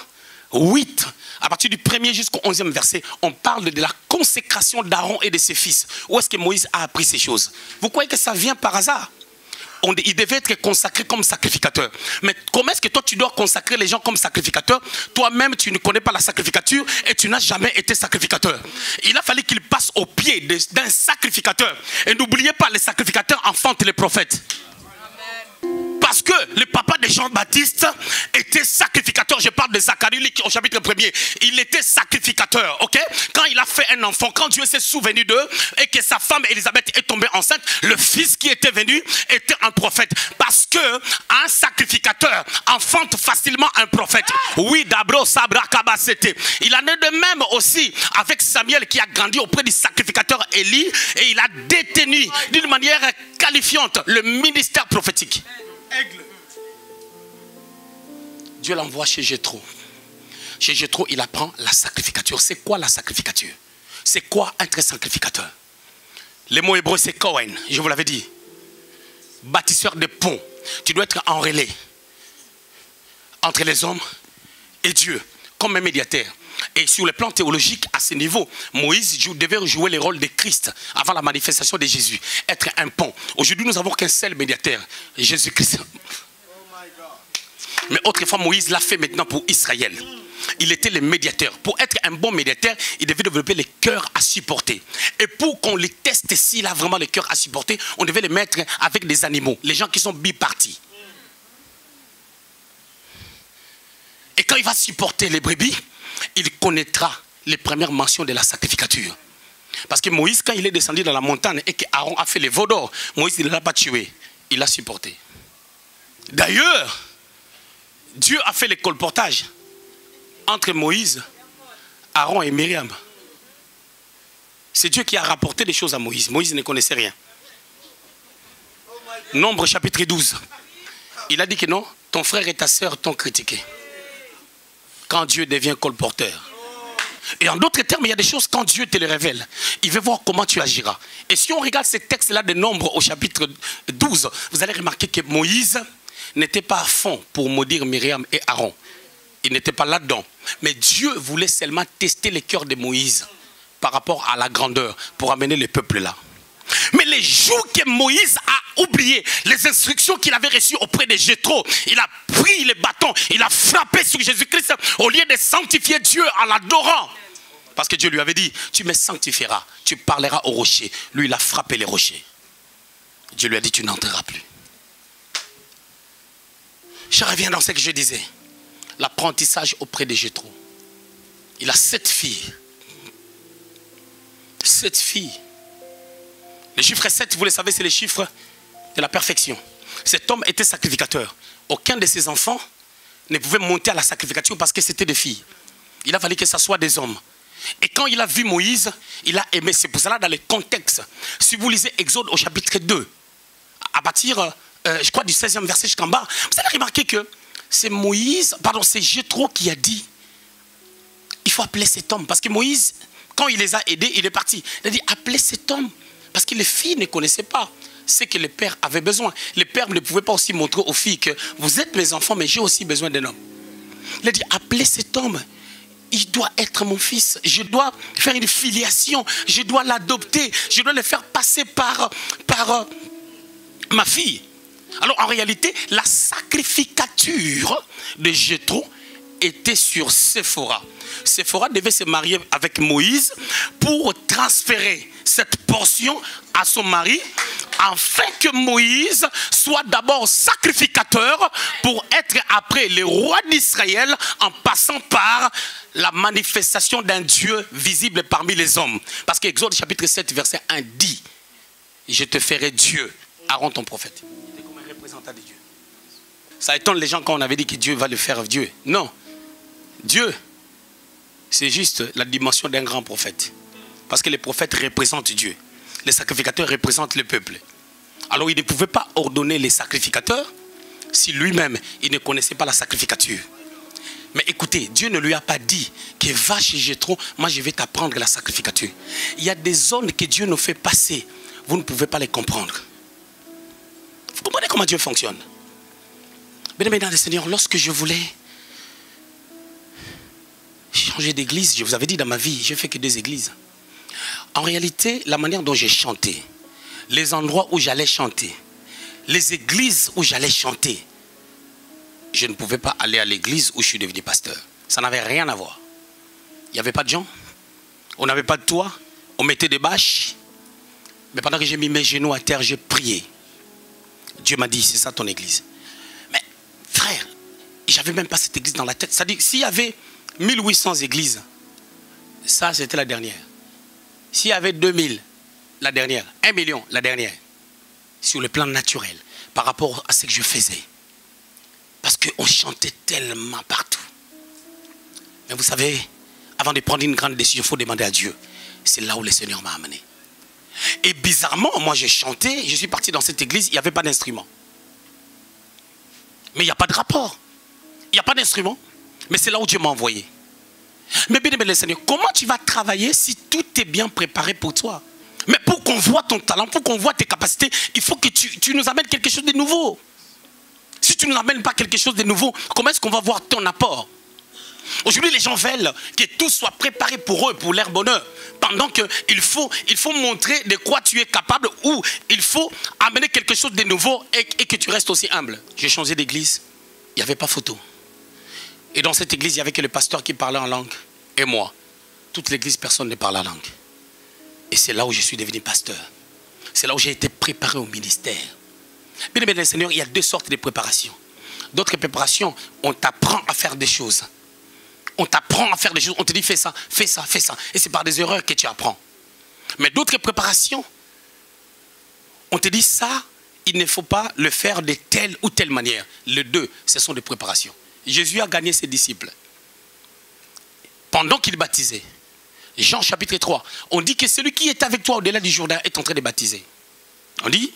8, à partir du 1er jusqu'au 11e verset, on parle de la consécration d'Aaron et de ses fils. Où est-ce que Moïse a appris ces choses? Vous croyez que ça vient par hasard? Il devait être consacré comme sacrificateur. Mais comment est-ce que toi tu dois consacrer les gens comme sacrificateurs? Toi-même tu ne connais pas la sacrificature et tu n'as jamais été sacrificateur. Il a fallu qu'il passe au pied d'un sacrificateur. Et n'oubliez pas, les sacrificateurs enfantent les prophètes. Parce que le papa de Jean-Baptiste était sacrificateur. Je parle de Zacharie au chapitre 1er. Il était sacrificateur, ok? Quand il a fait un enfant, quand Dieu s'est souvenu d'eux et que sa femme Élisabeth est tombée enceinte, le fils qui était venu était un prophète. Parce que un sacrificateur enfante facilement un prophète. Oui, d'abro sabra kabasete. Il en est de même aussi avec Samuel qui a grandi auprès du sacrificateur Élie et il a détenu d'une manière qualifiante le ministère prophétique. Aigle. Dieu l'envoie chez Jéthro. Chez Jéthro, il apprend la sacrificature. C'est quoi la sacrificature? C'est quoi être sacrificateur? Les mots hébreux, c'est Kohen, je vous l'avais dit. Bâtisseur de ponts. Tu dois être en relais entre les hommes et Dieu, comme un médiateur. Et sur le plan théologique, à ce niveau, Moïse devait jouer le rôle de Christ avant la manifestation de Jésus. Être un pont. Aujourd'hui, nous n'avons qu'un seul médiateur, Jésus-Christ. Mais autrefois, Moïse l'a fait maintenant pour Israël. Il était le médiateur. Pour être un bon médiateur, il devait développer le cœur à supporter. Et pour qu'on les teste s'il a vraiment le cœur à supporter, on devait les mettre avec des animaux. Les gens qui sont bipartis. Et quand il va supporter les brebis, il connaîtra les premières mentions de la sacrificature. Parce que Moïse, quand il est descendu dans la montagne et qu'Aaron a fait les veaux d'or, Moïse ne l'a pas tué, il l'a supporté. D'ailleurs, Dieu a fait le colportage entre Moïse, Aaron et Myriam. C'est Dieu qui a rapporté des choses à Moïse. Moïse ne connaissait rien. Nombre chapitre 12. Il a dit que non, ton frère et ta sœur t'ont critiqué. Quand Dieu devient colporteur. Et en d'autres termes, il y a des choses quand Dieu te les révèle. Il veut voir comment tu agiras. Et si on regarde ces textes-là de Nombre au chapitre 12, vous allez remarquer que Moïse n'était pas à fond pour maudire Myriam et Aaron. Il n'était pas là-dedans. Mais Dieu voulait seulement tester le cœur de Moïse par rapport à la grandeur pour amener le peuple là. Mais les jours que Moïse a oublié les instructions qu'il avait reçues auprès de Jéthro, il a pris le bâton, il a frappé sur Jésus-Christ au lieu de sanctifier Dieu en l'adorant. Parce que Dieu lui avait dit, tu me sanctifieras, tu parleras au rocher. Lui, il a frappé les rochers. Dieu lui a dit, tu n'entreras plus. Je reviens dans ce que je disais. L'apprentissage auprès de Jéthro. Il a 7 filles. 7 filles. Le chiffre 7, vous le savez, c'est le chiffre de la perfection. Cet homme était sacrificateur. Aucun de ses enfants ne pouvait monter à la sacrificature parce que c'était des filles. Il a fallu que ce soit des hommes. Et quand il a vu Moïse, il a aimé. C'est pour cela dans le contexte. Si vous lisez Exode au chapitre 2, à partir, je crois, du 16e verset jusqu'en bas, vous allez remarquer que c'est c'est Jéthro qui a dit, il faut appeler cet homme. Parce que Moïse, quand il les a aidés, il est parti. Il a dit, appelez cet homme. Parce que les filles ne connaissaient pas ce que les pères avaient besoin. Les pères ne pouvaient pas aussi montrer aux filles que vous êtes mes enfants, mais j'ai aussi besoin d'un homme. Il a dit, appelez cet homme. Il doit être mon fils. Je dois faire une filiation. Je dois l'adopter. Je dois le faire passer par ma fille. Alors en réalité, la sacrificature de Jéthro était sur Séphora. Séphora devait se marier avec Moïse pour transférer cette portion à son mari afin que Moïse soit d'abord sacrificateur pour être après le roi d'Israël en passant par la manifestation d'un Dieu visible parmi les hommes. Parce qu'Exode chapitre 7 verset 1 dit, je te ferai Dieu, Aaron ton prophète. Il était comme un représentant de Dieu. Ça étonne les gens quand on avait dit que Dieu va le faire Dieu. Non, Dieu, c'est juste la dimension d'un grand prophète. Parce que les prophètes représentent Dieu. Les sacrificateurs représentent le peuple. Alors il ne pouvait pas ordonner les sacrificateurs si lui-même, il ne connaissait pas la sacrificature. Mais écoutez, Dieu ne lui a pas dit que va chez Jéthro, moi je vais t'apprendre la sacrificature. Il y a des zones que Dieu nous fait passer. Vous ne pouvez pas les comprendre. Vous comprenez comment Dieu fonctionne? Bien-aimés dans le Seigneur, lorsque je voulais changer d'église, je vous avais dit dans ma vie, je n'ai fait que 2 églises. En réalité, la manière dont j'ai chanté, les endroits où j'allais chanter, les églises où j'allais chanter, je ne pouvais pas aller à l'église où je suis devenu pasteur. Ça n'avait rien à voir. Il n'y avait pas de gens, on n'avait pas de toit, on mettait des bâches. Mais pendant que j'ai mis mes genoux à terre, j'ai prié. Dieu m'a dit, c'est ça ton église. Mais frère, j'avais même pas cette église dans la tête. C'est-à-dire, s'il y avait 1800 églises, ça c'était la dernière. S'il y avait 2000, la dernière. 1 million, la dernière. Sur le plan naturel, par rapport à ce que je faisais. Parce qu'on chantait tellement partout. Mais vous savez, avant de prendre une grande décision, il faut demander à Dieu. C'est là où le Seigneur m'a amené. Et bizarrement, moi j'ai chanté, je suis parti dans cette église, il n'y avait pas d'instrument. Mais il n'y a pas de rapport. Il n'y a pas d'instrument. Mais c'est là où Dieu m'a envoyé. Mais bien aimé le Seigneur, comment tu vas travailler si tout est bien préparé pour toi? Mais pour qu'on voit ton talent, pour qu'on voit tes capacités, il faut que tu nous amènes quelque chose de nouveau. Si tu ne nous amènes pas quelque chose de nouveau, comment est-ce qu'on va voir ton apport? Aujourd'hui, les gens veulent que tout soit préparé pour eux, pour leur bonheur. Pendant qu'il faut montrer de quoi tu es capable ou il faut amener quelque chose de nouveau et que tu restes aussi humble. J'ai changé d'église, il n'y avait pas photo. Et dans cette église, il n'y avait que le pasteur qui parlait en langue et moi. Toute l'église, personne ne parle la langue. Et c'est là où je suis devenu pasteur. C'est là où j'ai été préparé au ministère. Bien aimé, Seigneur, il y a 2 sortes de préparations. D'autres préparations, on t'apprend à faire des choses. On t'apprend à faire des choses. On te dit fais ça, fais ça, fais ça. Et c'est par des erreurs que tu apprends. Mais d'autres préparations, on te dit ça, il ne faut pas le faire de telle ou telle manière. Les 2, ce sont des préparations. Jésus a gagné ses disciples. Pendant qu'il baptisait, Jean chapitre 3, on dit que celui qui est avec toi au-delà du Jourdain est en train de baptiser. On dit,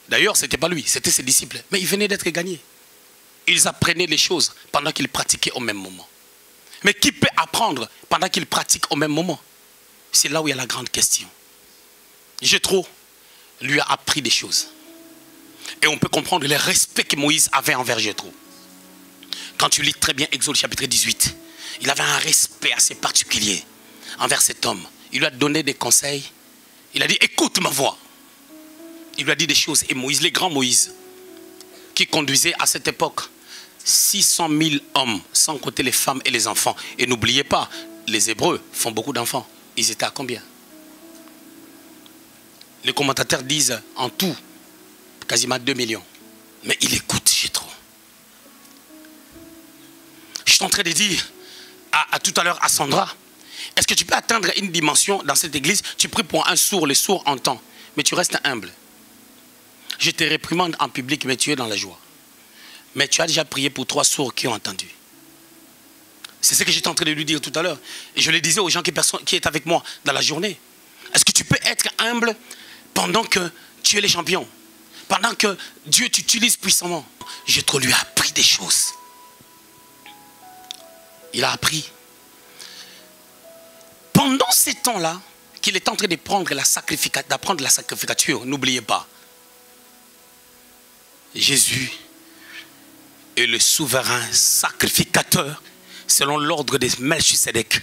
d'ailleurs, ce n'était pas lui, c'était ses disciples. Mais il venait d'être gagné. Ils apprenaient les choses pendant qu'ils pratiquaient au même moment. Mais qui peut apprendre pendant qu'ils pratiquent au même moment? C'est là où il y a la grande question. Jéthro lui a appris des choses. Et on peut comprendre le respect que Moïse avait envers Jéthro. Quand tu lis très bien Exode chapitre 18, il avait un respect assez particulier envers cet homme. Il lui a donné des conseils. Il a dit, écoute ma voix. Il lui a dit des choses. Et Moïse, les grands Moïse, qui conduisait à cette époque 600 000 hommes, sans compter les femmes et les enfants. Et n'oubliez pas, les Hébreux font beaucoup d'enfants. Ils étaient à combien? Les commentateurs disent en tout, quasiment 2 millions. Mais il écoute Jéthro. Je suis en train de dire à tout à l'heure à Sandra, est-ce que tu peux atteindre une dimension dans cette église? Tu pries pour un sourd, le sourd entend, mais tu restes humble. Je te réprimande en public, mais tu es dans la joie. Mais tu as déjà prié pour 3 sourds qui ont entendu. C'est ce que j'étais en train de lui dire tout à l'heure. Et je le disais aux gens qui étaient avec moi dans la journée. Est-ce que tu peux être humble pendant que tu es le champion? Pendant que Dieu t'utilise puissamment? Jéthro lui a appris des choses. Il a appris. Pendant ces temps-là, qu'il est en train d'apprendre la sacrificature, n'oubliez pas, Jésus est le souverain sacrificateur selon l'ordre de Melchisédek.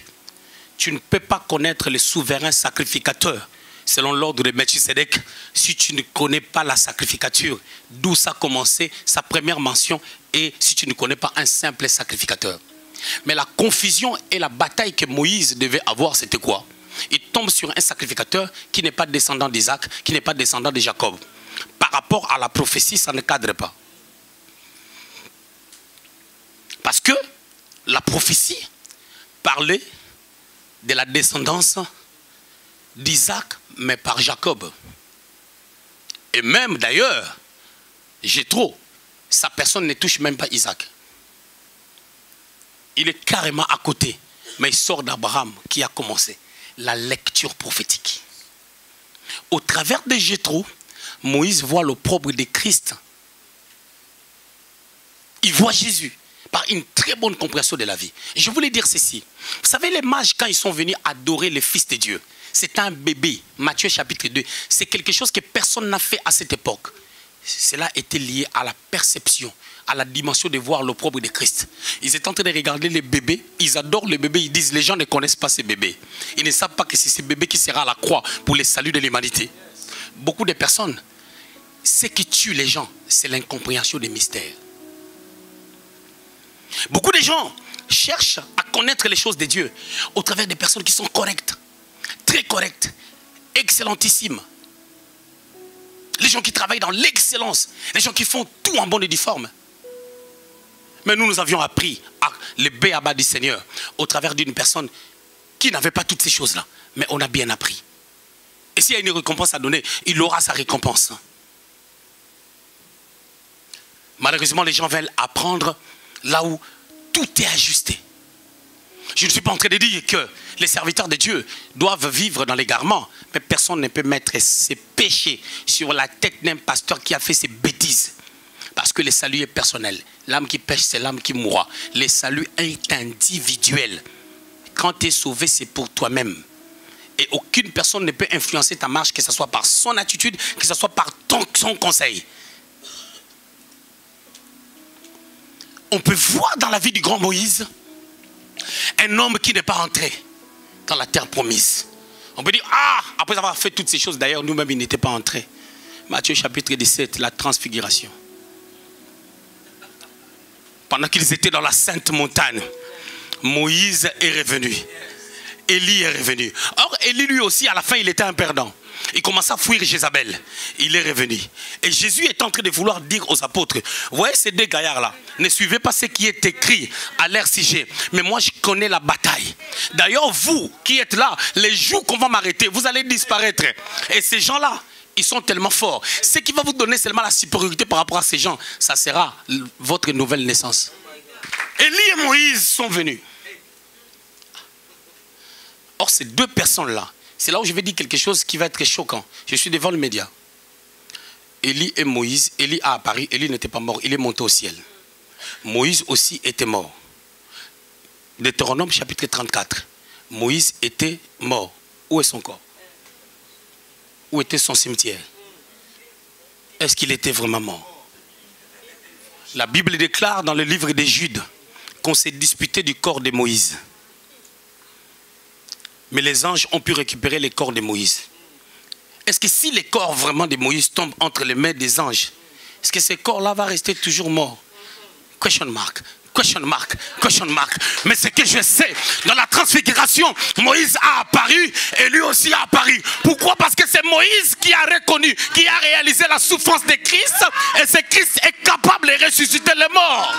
Tu ne peux pas connaître le souverain sacrificateur selon l'ordre de Melchisédek si tu ne connais pas la sacrificature, d'où ça a commencé, sa première mention, et si tu ne connais pas un simple sacrificateur. Mais la confusion et la bataille que Moïse devait avoir, c'était quoi? il tombe sur un sacrificateur qui n'est pas descendant d'Isaac, qui n'est pas descendant de Jacob. Par rapport à la prophétie, ça ne cadre pas. Parce que la prophétie parlait de la descendance d'Isaac, mais par Jacob. Et même d'ailleurs, Jéthro, sa personne ne touche même pas Isaac. Il est carrément à côté, mais il sort d'Abraham qui a commencé la lecture prophétique. Au travers de Jéthro, Moïse voit l'opprobre de Christ. Il voit Jésus par une très bonne compréhension de la vie. Je voulais dire ceci. Vous savez, les mages, quand ils sont venus adorer le Fils de Dieu, c'était un bébé. Matthieu chapitre 2. C'est quelque chose que personne n'a fait à cette époque. Cela était lié à la perception, à la dimension de voir l'opprobre de Christ. Ils étaient en train de regarder les bébés. Ils adorent les bébés. Ils disent, les gens ne connaissent pas ces bébés. Ils ne savent pas que c'est ce bébé qui sera à la croix pour le salut de l'humanité. Beaucoup de personnes, ce qui tue les gens, c'est l'incompréhension des mystères. Beaucoup de gens cherchent à connaître les choses de Dieu au travers des personnes qui sont correctes, très correctes, excellentissimes. Les gens qui travaillent dans l'excellence, les gens qui font tout en bonne et due forme. Mais nous avions appris le béaba du Seigneur au travers d'une personne qui n'avait pas toutes ces choses-là. Mais on a bien appris. Et s'il y a une récompense à donner, il aura sa récompense. Malheureusement, les gens veulent apprendre là où tout est ajusté. Je ne suis pas en train de dire que les serviteurs de Dieu doivent vivre dans l'égarement, mais personne ne peut mettre ses péchés sur la tête d'un pasteur qui a fait ses bêtises. Parce que le salut est personnel. L'âme qui pêche, c'est l'âme qui mourra. Le salut est individuel. Quand tu es sauvé, c'est pour toi-même. Et aucune personne ne peut influencer ta marche, que ce soit par son attitude, que ce soit par son conseil. On peut voir dans la vie du grand Moïse un homme qui n'est pas entré dans la terre promise. On peut dire, ah, après avoir fait toutes ces choses, d'ailleurs, nous-mêmes, il n'était pas entré. Matthieu chapitre 17, la transfiguration. Pendant qu'ils étaient dans la sainte montagne, Moïse est revenu. Élie est revenu. Or, Élie, lui aussi, à la fin, il était un perdant. Il commençait à fuir Jézabel. Il est revenu. Et Jésus est en train de vouloir dire aux apôtres, vous voyez ces deux gaillards-là, ne suivez pas ce qui est écrit à leur sujet. Mais moi, je connais la bataille. D'ailleurs, vous qui êtes là, les jours qu'on va m'arrêter, vous allez disparaître. Et ces gens-là, ils sont tellement forts. Ce qui va vous donner seulement la supériorité par rapport à ces gens, ça sera votre nouvelle naissance. Élie et Moïse sont venus. Or, ces deux personnes-là, c'est là où je vais dire quelque chose qui va être choquant. Je suis devant le média. Élie et Moïse, Élie a apparu, Élie n'était pas mort, il est monté au ciel. Moïse aussi était mort. Deutéronome chapitre 34. Moïse était mort. Où est son corps? Où était son cimetière? Est-ce qu'il était vraiment mort? La Bible déclare dans le livre de Jude qu'on s'est disputé du corps de Moïse. Mais les anges ont pu récupérer les corps de Moïse. Est-ce que si les corps vraiment de Moïse tombent entre les mains des anges, est-ce que ces corps-là vont rester toujours morts? Question mark. Question mark, question mark. Mais ce que je sais, dans la transfiguration, Moïse a apparu et lui aussi a apparu. Pourquoi? Parce que c'est Moïse qui a reconnu, qui a réalisé la souffrance de Christ. Et ce Christ est capable de ressusciter les morts.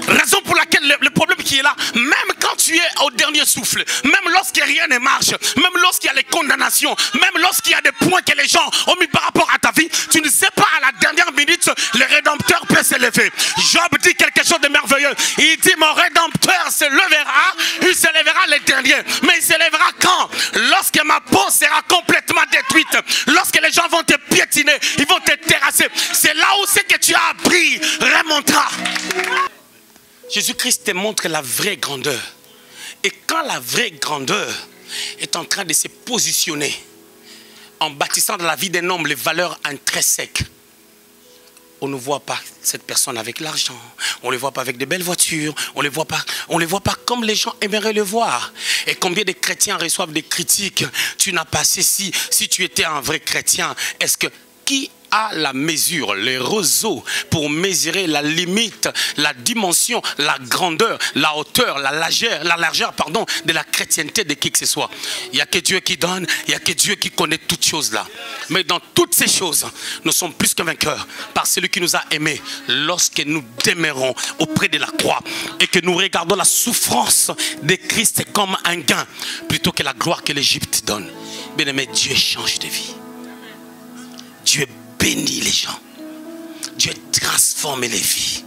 Raison pour laquelle le problème qui est là, même quand tu es au dernier souffle, même lorsque rien ne marche, même lorsqu'il y a les condamnations, même lorsqu'il y a des points que les gens ont mis par rapport à ta vie, tu ne sais pas à la dernière minute, le Rédempteur peut s'élever. Job dit quelque chose de merveilleux. Il dit, mon Rédempteur se lèvera, il se lèvera le dernier. Mais il se lèvera quand? Lorsque ma peau sera complètement détruite, lorsque les gens vont te piétiner, ils vont te terrasser. C'est là où c'est que tu as appris, remontera. Jésus-Christ te montre la vraie grandeur. Et quand la vraie grandeur est en train de se positionner en bâtissant dans la vie d'un homme les valeurs intrinsèques, on ne voit pas cette personne avec l'argent, on ne le voit pas avec de belles voitures, on ne le voit pas comme les gens aimeraient le voir. Et combien de chrétiens reçoivent des critiques? Tu n'as pas ceci. Si tu étais un vrai chrétien, est-ce que qui a la mesure, les roseaux pour mesurer la limite, la dimension, la grandeur, la hauteur, la largeur de la chrétienté de qui que ce soit. Il n'y a que Dieu qui donne, il n'y a que Dieu qui connaît toutes choses là. Mais dans toutes ces choses, nous sommes plus que vainqueurs par celui qui nous a aimés lorsque nous demeurons auprès de la croix et que nous regardons la souffrance de Christ comme un gain plutôt que la gloire que l'Égypte donne. Bien-aimé, Dieu change de vie. Dieu bénit les gens. Dieu transforme les vies.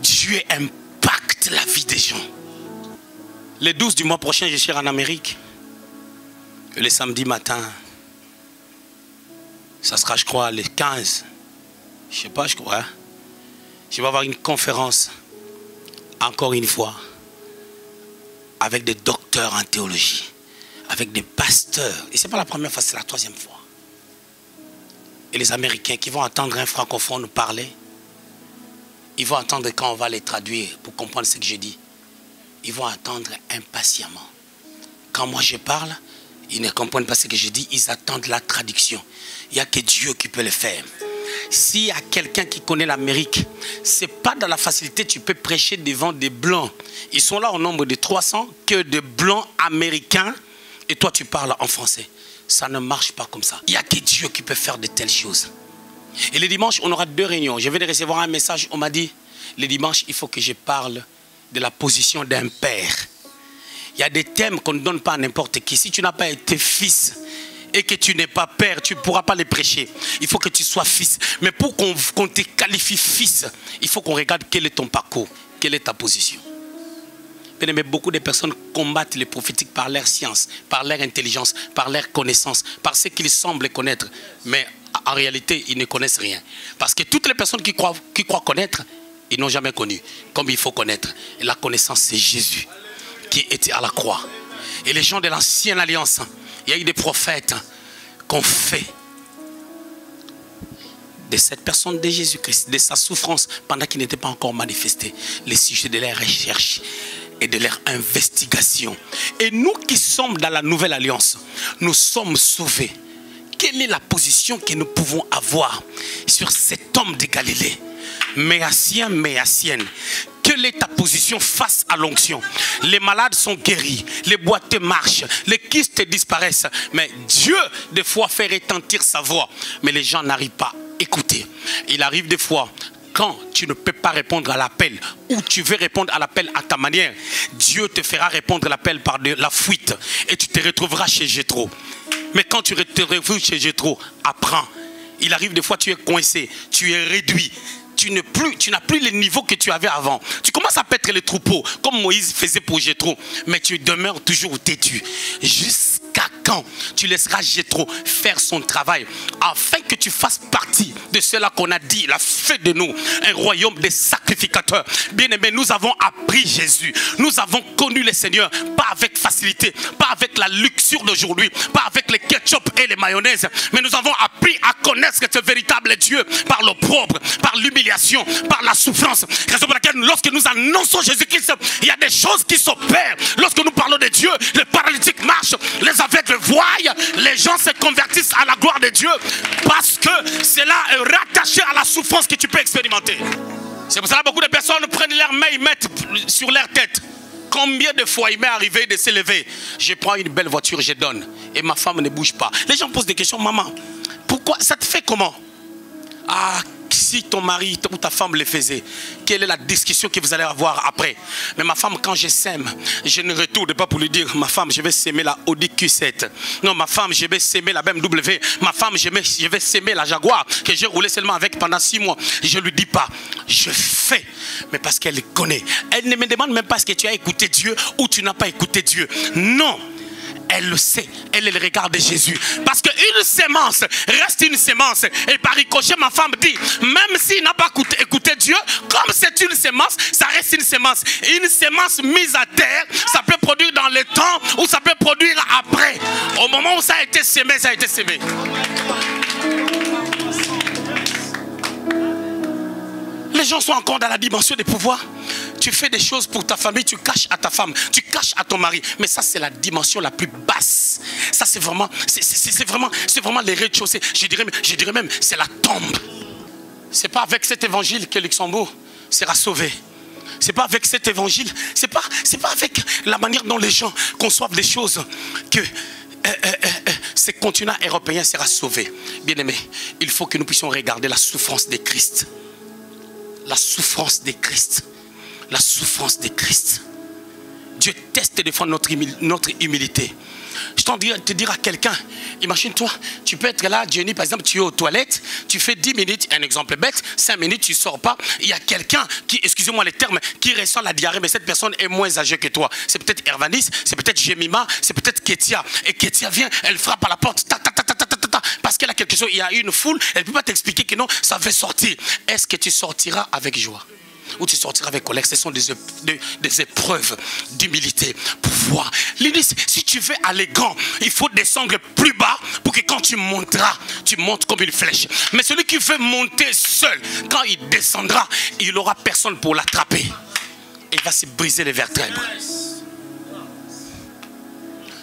Dieu impacte la vie des gens. Le 12 du mois prochain, je serai en Amérique. Et le samedi matin, ça sera, je crois, le 15. Je ne sais pas, je crois. Je vais avoir une conférence, encore une fois, avec des docteurs en théologie, avec des pasteurs. Et ce n'est pas la première fois, c'est la troisième fois. Et les Américains qui vont entendre un francophone nous parler, ils vont attendre quand on va les traduire pour comprendre ce que je dis. Ils vont attendre impatiemment. Quand moi je parle, ils ne comprennent pas ce que je dis, ils attendent la traduction. Il n'y a que Dieu qui peut le faire. S'il y a quelqu'un qui connaît l'Amérique, ce n'est pas dans la facilité tu peux prêcher devant des blancs. Ils sont là au nombre de 300 que de blancs américains et toi tu parles en français. Ça ne marche pas comme ça. Il n'y a que Dieu qui peut faire de telles choses. Et le dimanche, on aura 2 réunions. Je viens de recevoir un message, on m'a dit, le dimanche, il faut que je parle de la position d'un père. Il y a des thèmes qu'on ne donne pas à n'importe qui. Si tu n'as pas été fils et que tu n'es pas père, tu ne pourras pas les prêcher. Il faut que tu sois fils. Mais pour qu'on te qualifie fils, il faut qu'on regarde quel est ton parcours, quelle est ta position. Mais beaucoup de personnes combattent les prophétiques par leur science, par leur intelligence, par leur connaissance, par ce qu'ils semblent connaître. Mais en réalité, ils ne connaissent rien. Parce que toutes les personnes qui croient connaître, ils n'ont jamais connu. Comme il faut connaître. Et la connaissance, c'est Jésus qui était à la croix. Et les gens de l'ancienne alliance, il y a eu des prophètes qu'on fait de cette personne de Jésus-Christ, de sa souffrance, pendant qu'il n'était pas encore manifesté, les sujets de leur recherche et de leur investigation. Et nous qui sommes dans la nouvelle alliance, nous sommes sauvés. Quelle est la position que nous pouvons avoir sur cet homme de Galilée? Méassien, Méassienne, quelle est ta position face à l'onction? Les malades sont guéris, les boiteux marchent, les kystes disparaissent. Mais Dieu, des fois, fait retentir sa voix. Mais les gens n'arrivent pas à écouter. Il arrive des fois, quand tu ne peux pas répondre à l'appel, ou tu veux répondre à l'appel à ta manière, Dieu te fera répondre à l'appel par de la fuite. Et tu te retrouveras chez Jétro. Mais quand tu te retrouves chez Jétro, apprends. Il arrive des fois, tu es coincé, tu es réduit. Tu n'as plus le niveau que tu avais avant. Tu commences à paître les troupeaux, comme Moïse faisait pour Jétro. Mais tu demeures toujours têtu. Jusqu'à quand tu laisseras Jétro faire son travail, afin que tu fasses partie de cela qu'on a dit, la fait de nous, un royaume des sacrificateurs. Bien aimé, nous avons appris Jésus. Nous avons connu le Seigneur, pas avec facilité, pas avec la luxure d'aujourd'hui, pas avec les ketchup et les mayonnaises, mais nous avons appris à connaître ce véritable Dieu par l'opprobre, par l'humiliation, par la souffrance. Raison pour laquelle lorsque nous annonçons Jésus-Christ, il y a des choses qui s'opèrent. Lorsque nous parlons de Dieu, les paralytiques marchent, les aveugles voient, les gens se convertissent à la gloire de Dieu, parce que cela est rattaché à la souffrance que tu peux expérimenter. C'est pour ça que beaucoup de personnes prennent leurs mains et mettent sur leur tête. Combien de fois il m'est arrivé de s'élever? Je prends une belle voiture, je donne, et ma femme ne bouge pas. Les gens posent des questions. Maman, pourquoi? Ça te fait comment? Ah, si ton mari ou ta femme le faisait, quelle est la discussion que vous allez avoir après? Mais ma femme, quand je sème, je ne retourne pas pour lui dire, ma femme, je vais s'aimer la Audi Q7. Non, ma femme, je vais s'aimer la BMW. Ma femme, je vais s'aimer la Jaguar que j'ai roulé seulement avec pendant 6 mois. Je ne lui dis pas, je fais, mais parce qu'elle connaît. Elle ne me demande même pas ce que tu as écouté Dieu ou tu n'as pas écouté Dieu. Non. Elle le sait, elle est le regard de Jésus. Parce qu'une sémence reste une sémence. Et par ricochet, ma femme dit, même s'il n'a pas écouté Dieu, comme c'est une sémence, ça reste une sémence. Et une sémence mise à terre, ça peut produire dans le temps ou ça peut produire après. Au moment où ça a été sémé, ça a été sémé. Les gens sont encore dans la dimension des pouvoirs. Tu fais des choses pour ta famille, tu caches à ta femme, tu caches à ton mari. Mais ça, c'est la dimension la plus basse. Ça, c'est vraiment les rez-de-chaussée. Je dirais même, c'est la tombe. C'est pas avec cet évangile que Luxembourg sera sauvé. C'est pas avec cet évangile, c'est pas avec la manière dont les gens conçoivent les choses que ce continent européen sera sauvé. Bien-aimés, il faut que nous puissions regarder la souffrance de Christ. La souffrance de Christ. La souffrance de Christ. Dieu teste des fois notre humilité. Je t'en te dire à quelqu'un, imagine-toi, tu peux être là, Jenny, par exemple, tu es aux toilettes, tu fais 10 minutes, un exemple bête, 5 minutes, tu ne sors pas. Il y a quelqu'un qui, excusez-moi les termes, qui ressent la diarrhée, mais cette personne est moins âgée que toi. C'est peut-être Hervanis, c'est peut-être Jemima, c'est peut-être Ketia. Et Ketia vient, elle frappe à la porte, parce qu'elle a quelque chose, il y a une foule, elle ne peut pas t'expliquer que non, ça va sortir. Est-ce que tu sortiras avec joie? Ou tu sortiras avec colère? Ce sont des épreuves d'humilité pour voir. Si tu veux aller grand, il faut descendre plus bas pour que quand tu monteras, tu montes comme une flèche. Mais celui qui veut monter seul, quand il descendra, il n'aura personne pour l'attraper. Il va se briser les vertèbres.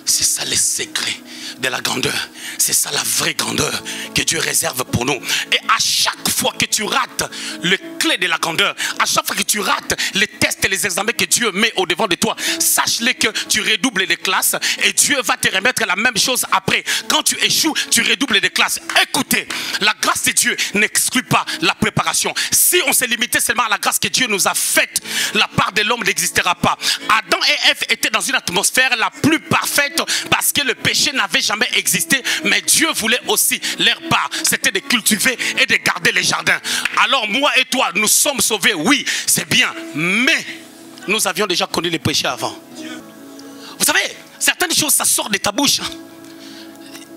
C'est ça le secret de la grandeur. C'est ça la vraie grandeur que Dieu réserve pour nous. Et à chaque fois que tu rates le clé de la grandeur, à chaque fois que tu rates les tests et les examens que Dieu met au devant de toi, sache-le que tu redoubles les classes et Dieu va te remettre la même chose après. Quand tu échoues, tu redoubles les classes. Écoutez, la grâce de Dieu n'exclut pas la préparation. Si on s'est limité seulement à la grâce que Dieu nous a faite, la part de l'homme n'existera pas. Adam et Ève étaient dans une atmosphère la plus parfaite parce que le péché n'avait jamais existé, mais Dieu voulait aussi leur part, c'était de cultiver et de garder les jardins. Alors moi et toi, nous sommes sauvés, oui, c'est bien, mais nous avions déjà connu les péchés avant. Vous savez, certaines choses, ça sort de ta bouche.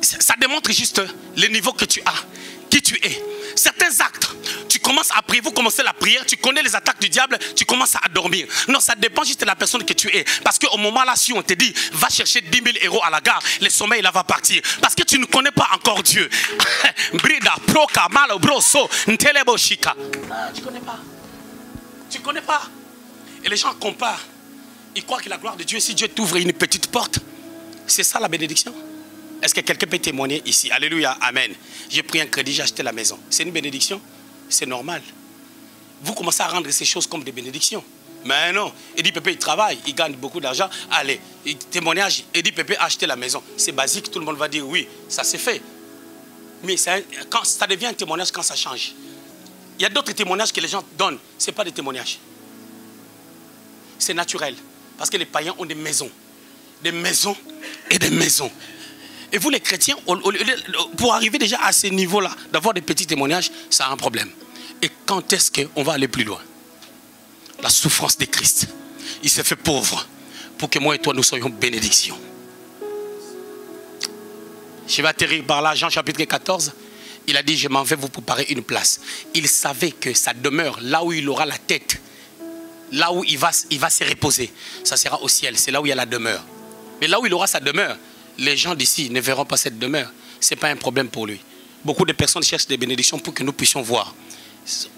Ça démontre juste le niveau que tu as, qui tu es. Certains actes, tu commences à prier, vous commencez la prière, tu connais les attaques du diable, tu commences à dormir. Non, ça dépend juste de la personne que tu es. Parce qu'au moment là, si on te dit, va chercher 10 000 € à la gare, le sommeil là va partir. Parce que tu ne connais pas encore Dieu. Brida, proka, malo, broso, ntelebo shika. Tu connais pas. Tu connais pas. Et les gens comparent. Ils croient que la gloire de Dieu, si Dieu t'ouvre une petite porte, c'est ça la bénédiction. Est-ce que quelqu'un peut témoigner ici? Alléluia, amen. J'ai pris un crédit, j'ai acheté la maison. C'est une bénédiction? C'est normal. Vous commencez à rendre ces choses comme des bénédictions. Mais non. Eddie Pépé, il travaille, il gagne beaucoup d'argent. Allez, témoignage, Eddie Pépé a acheté la maison. C'est basique, tout le monde va dire oui, ça s'est fait. Mais quand ça devient un témoignage quand ça change. Il y a d'autres témoignages que les gens donnent. Ce n'est pas des témoignages. C'est naturel. Parce que les païens ont des maisons. Des maisons et des maisons. Et vous les chrétiens, pour arriver déjà à ce niveau-là, d'avoir des petits témoignages, ça a un problème. Et quand est-ce qu'on va aller plus loin? La souffrance de Christ. Il s'est fait pauvre pour que moi et toi nous soyons bénédictions. Je vais atterrir par là, Jean chapitre 14. Il a dit, je m'en vais vous préparer une place. Il savait que sa demeure, là où il aura la tête, là où il va se reposer, ça sera au ciel. C'est là où il y a la demeure. Mais là où il aura sa demeure, les gens d'ici ne verront pas cette demeure. Ce n'est pas un problème pour lui. Beaucoup de personnes cherchent des bénédictions pour que nous puissions voir.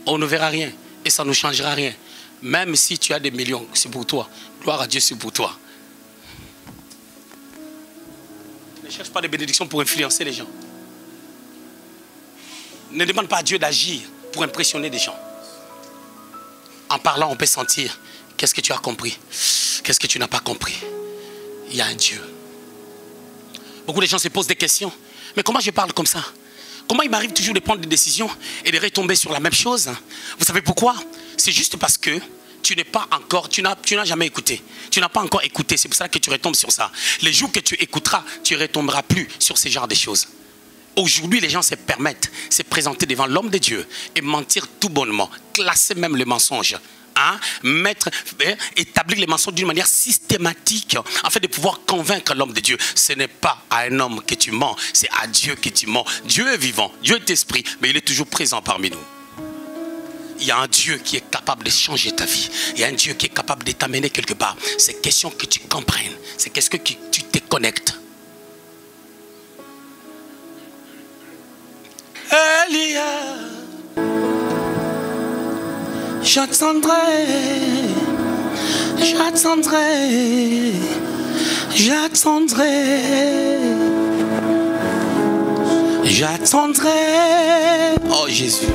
On ne verra rien et ça ne nous changera rien. Même si tu as des millions, c'est pour toi. Gloire à Dieu, c'est pour toi. Ne cherche pas des bénédictions pour influencer les gens. Ne demande pas à Dieu d'agir pour impressionner des gens. En parlant, on peut sentir qu'est-ce que tu as compris, qu'est-ce que tu n'as pas compris. Il y a un Dieu. Beaucoup de gens se posent des questions. Mais comment je parle comme ça? Comment il m'arrive toujours de prendre des décisions et de retomber sur la même chose? Vous savez pourquoi? C'est juste parce que tu n'es pas encore, tu n'as jamais écouté. Tu n'as pas encore écouté. C'est pour ça que tu retombes sur ça. Les jours que tu écouteras, tu ne retomberas plus sur ce genre de choses. Aujourd'hui, les gens se permettent, se présenter devant l'homme de Dieu et mentir tout bonnement, classer même le mensonge. Établir les mensonges d'une manière systématique afin de pouvoir convaincre l'homme de Dieu. Ce n'est pas à un homme que tu mens, c'est à Dieu que tu mens. Dieu est vivant, Dieu est esprit, mais il est toujours présent parmi nous. Il y a un Dieu qui est capable de changer ta vie. Il y a un Dieu qui est capable de t'amener quelque part. C'est question que tu comprennes, c'est question que tu te connectes. Elia, j'attendrai, j'attendrai, j'attendrai. J'attendrai. Oh Jésus.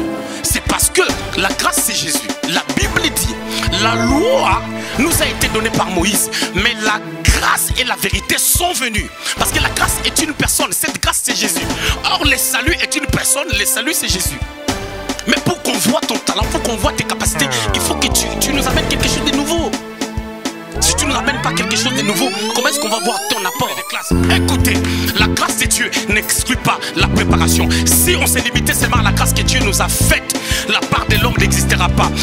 C'est parce que la grâce c'est Jésus. La Bible dit, la loi nous a été donnée par Moïse, mais la grâce et la vérité sont venues. Parce que la grâce est une personne, cette grâce c'est Jésus. Or le salut est une personne, le salut c'est Jésus. Mais pour qu'on voit ton talent, pour qu'on voit tes capacités, il faut que tu nous amènes quelque chose de nouveau. Si tu ne nous ramènes pas quelque chose de nouveau, comment est-ce qu'on va voir ton apport de classe? Écoutez, la grâce de Dieu n'exclut pas la préparation. Si on s'est limité seulement à la grâce que Dieu nous a faite, la part de l'homme n'existera pas.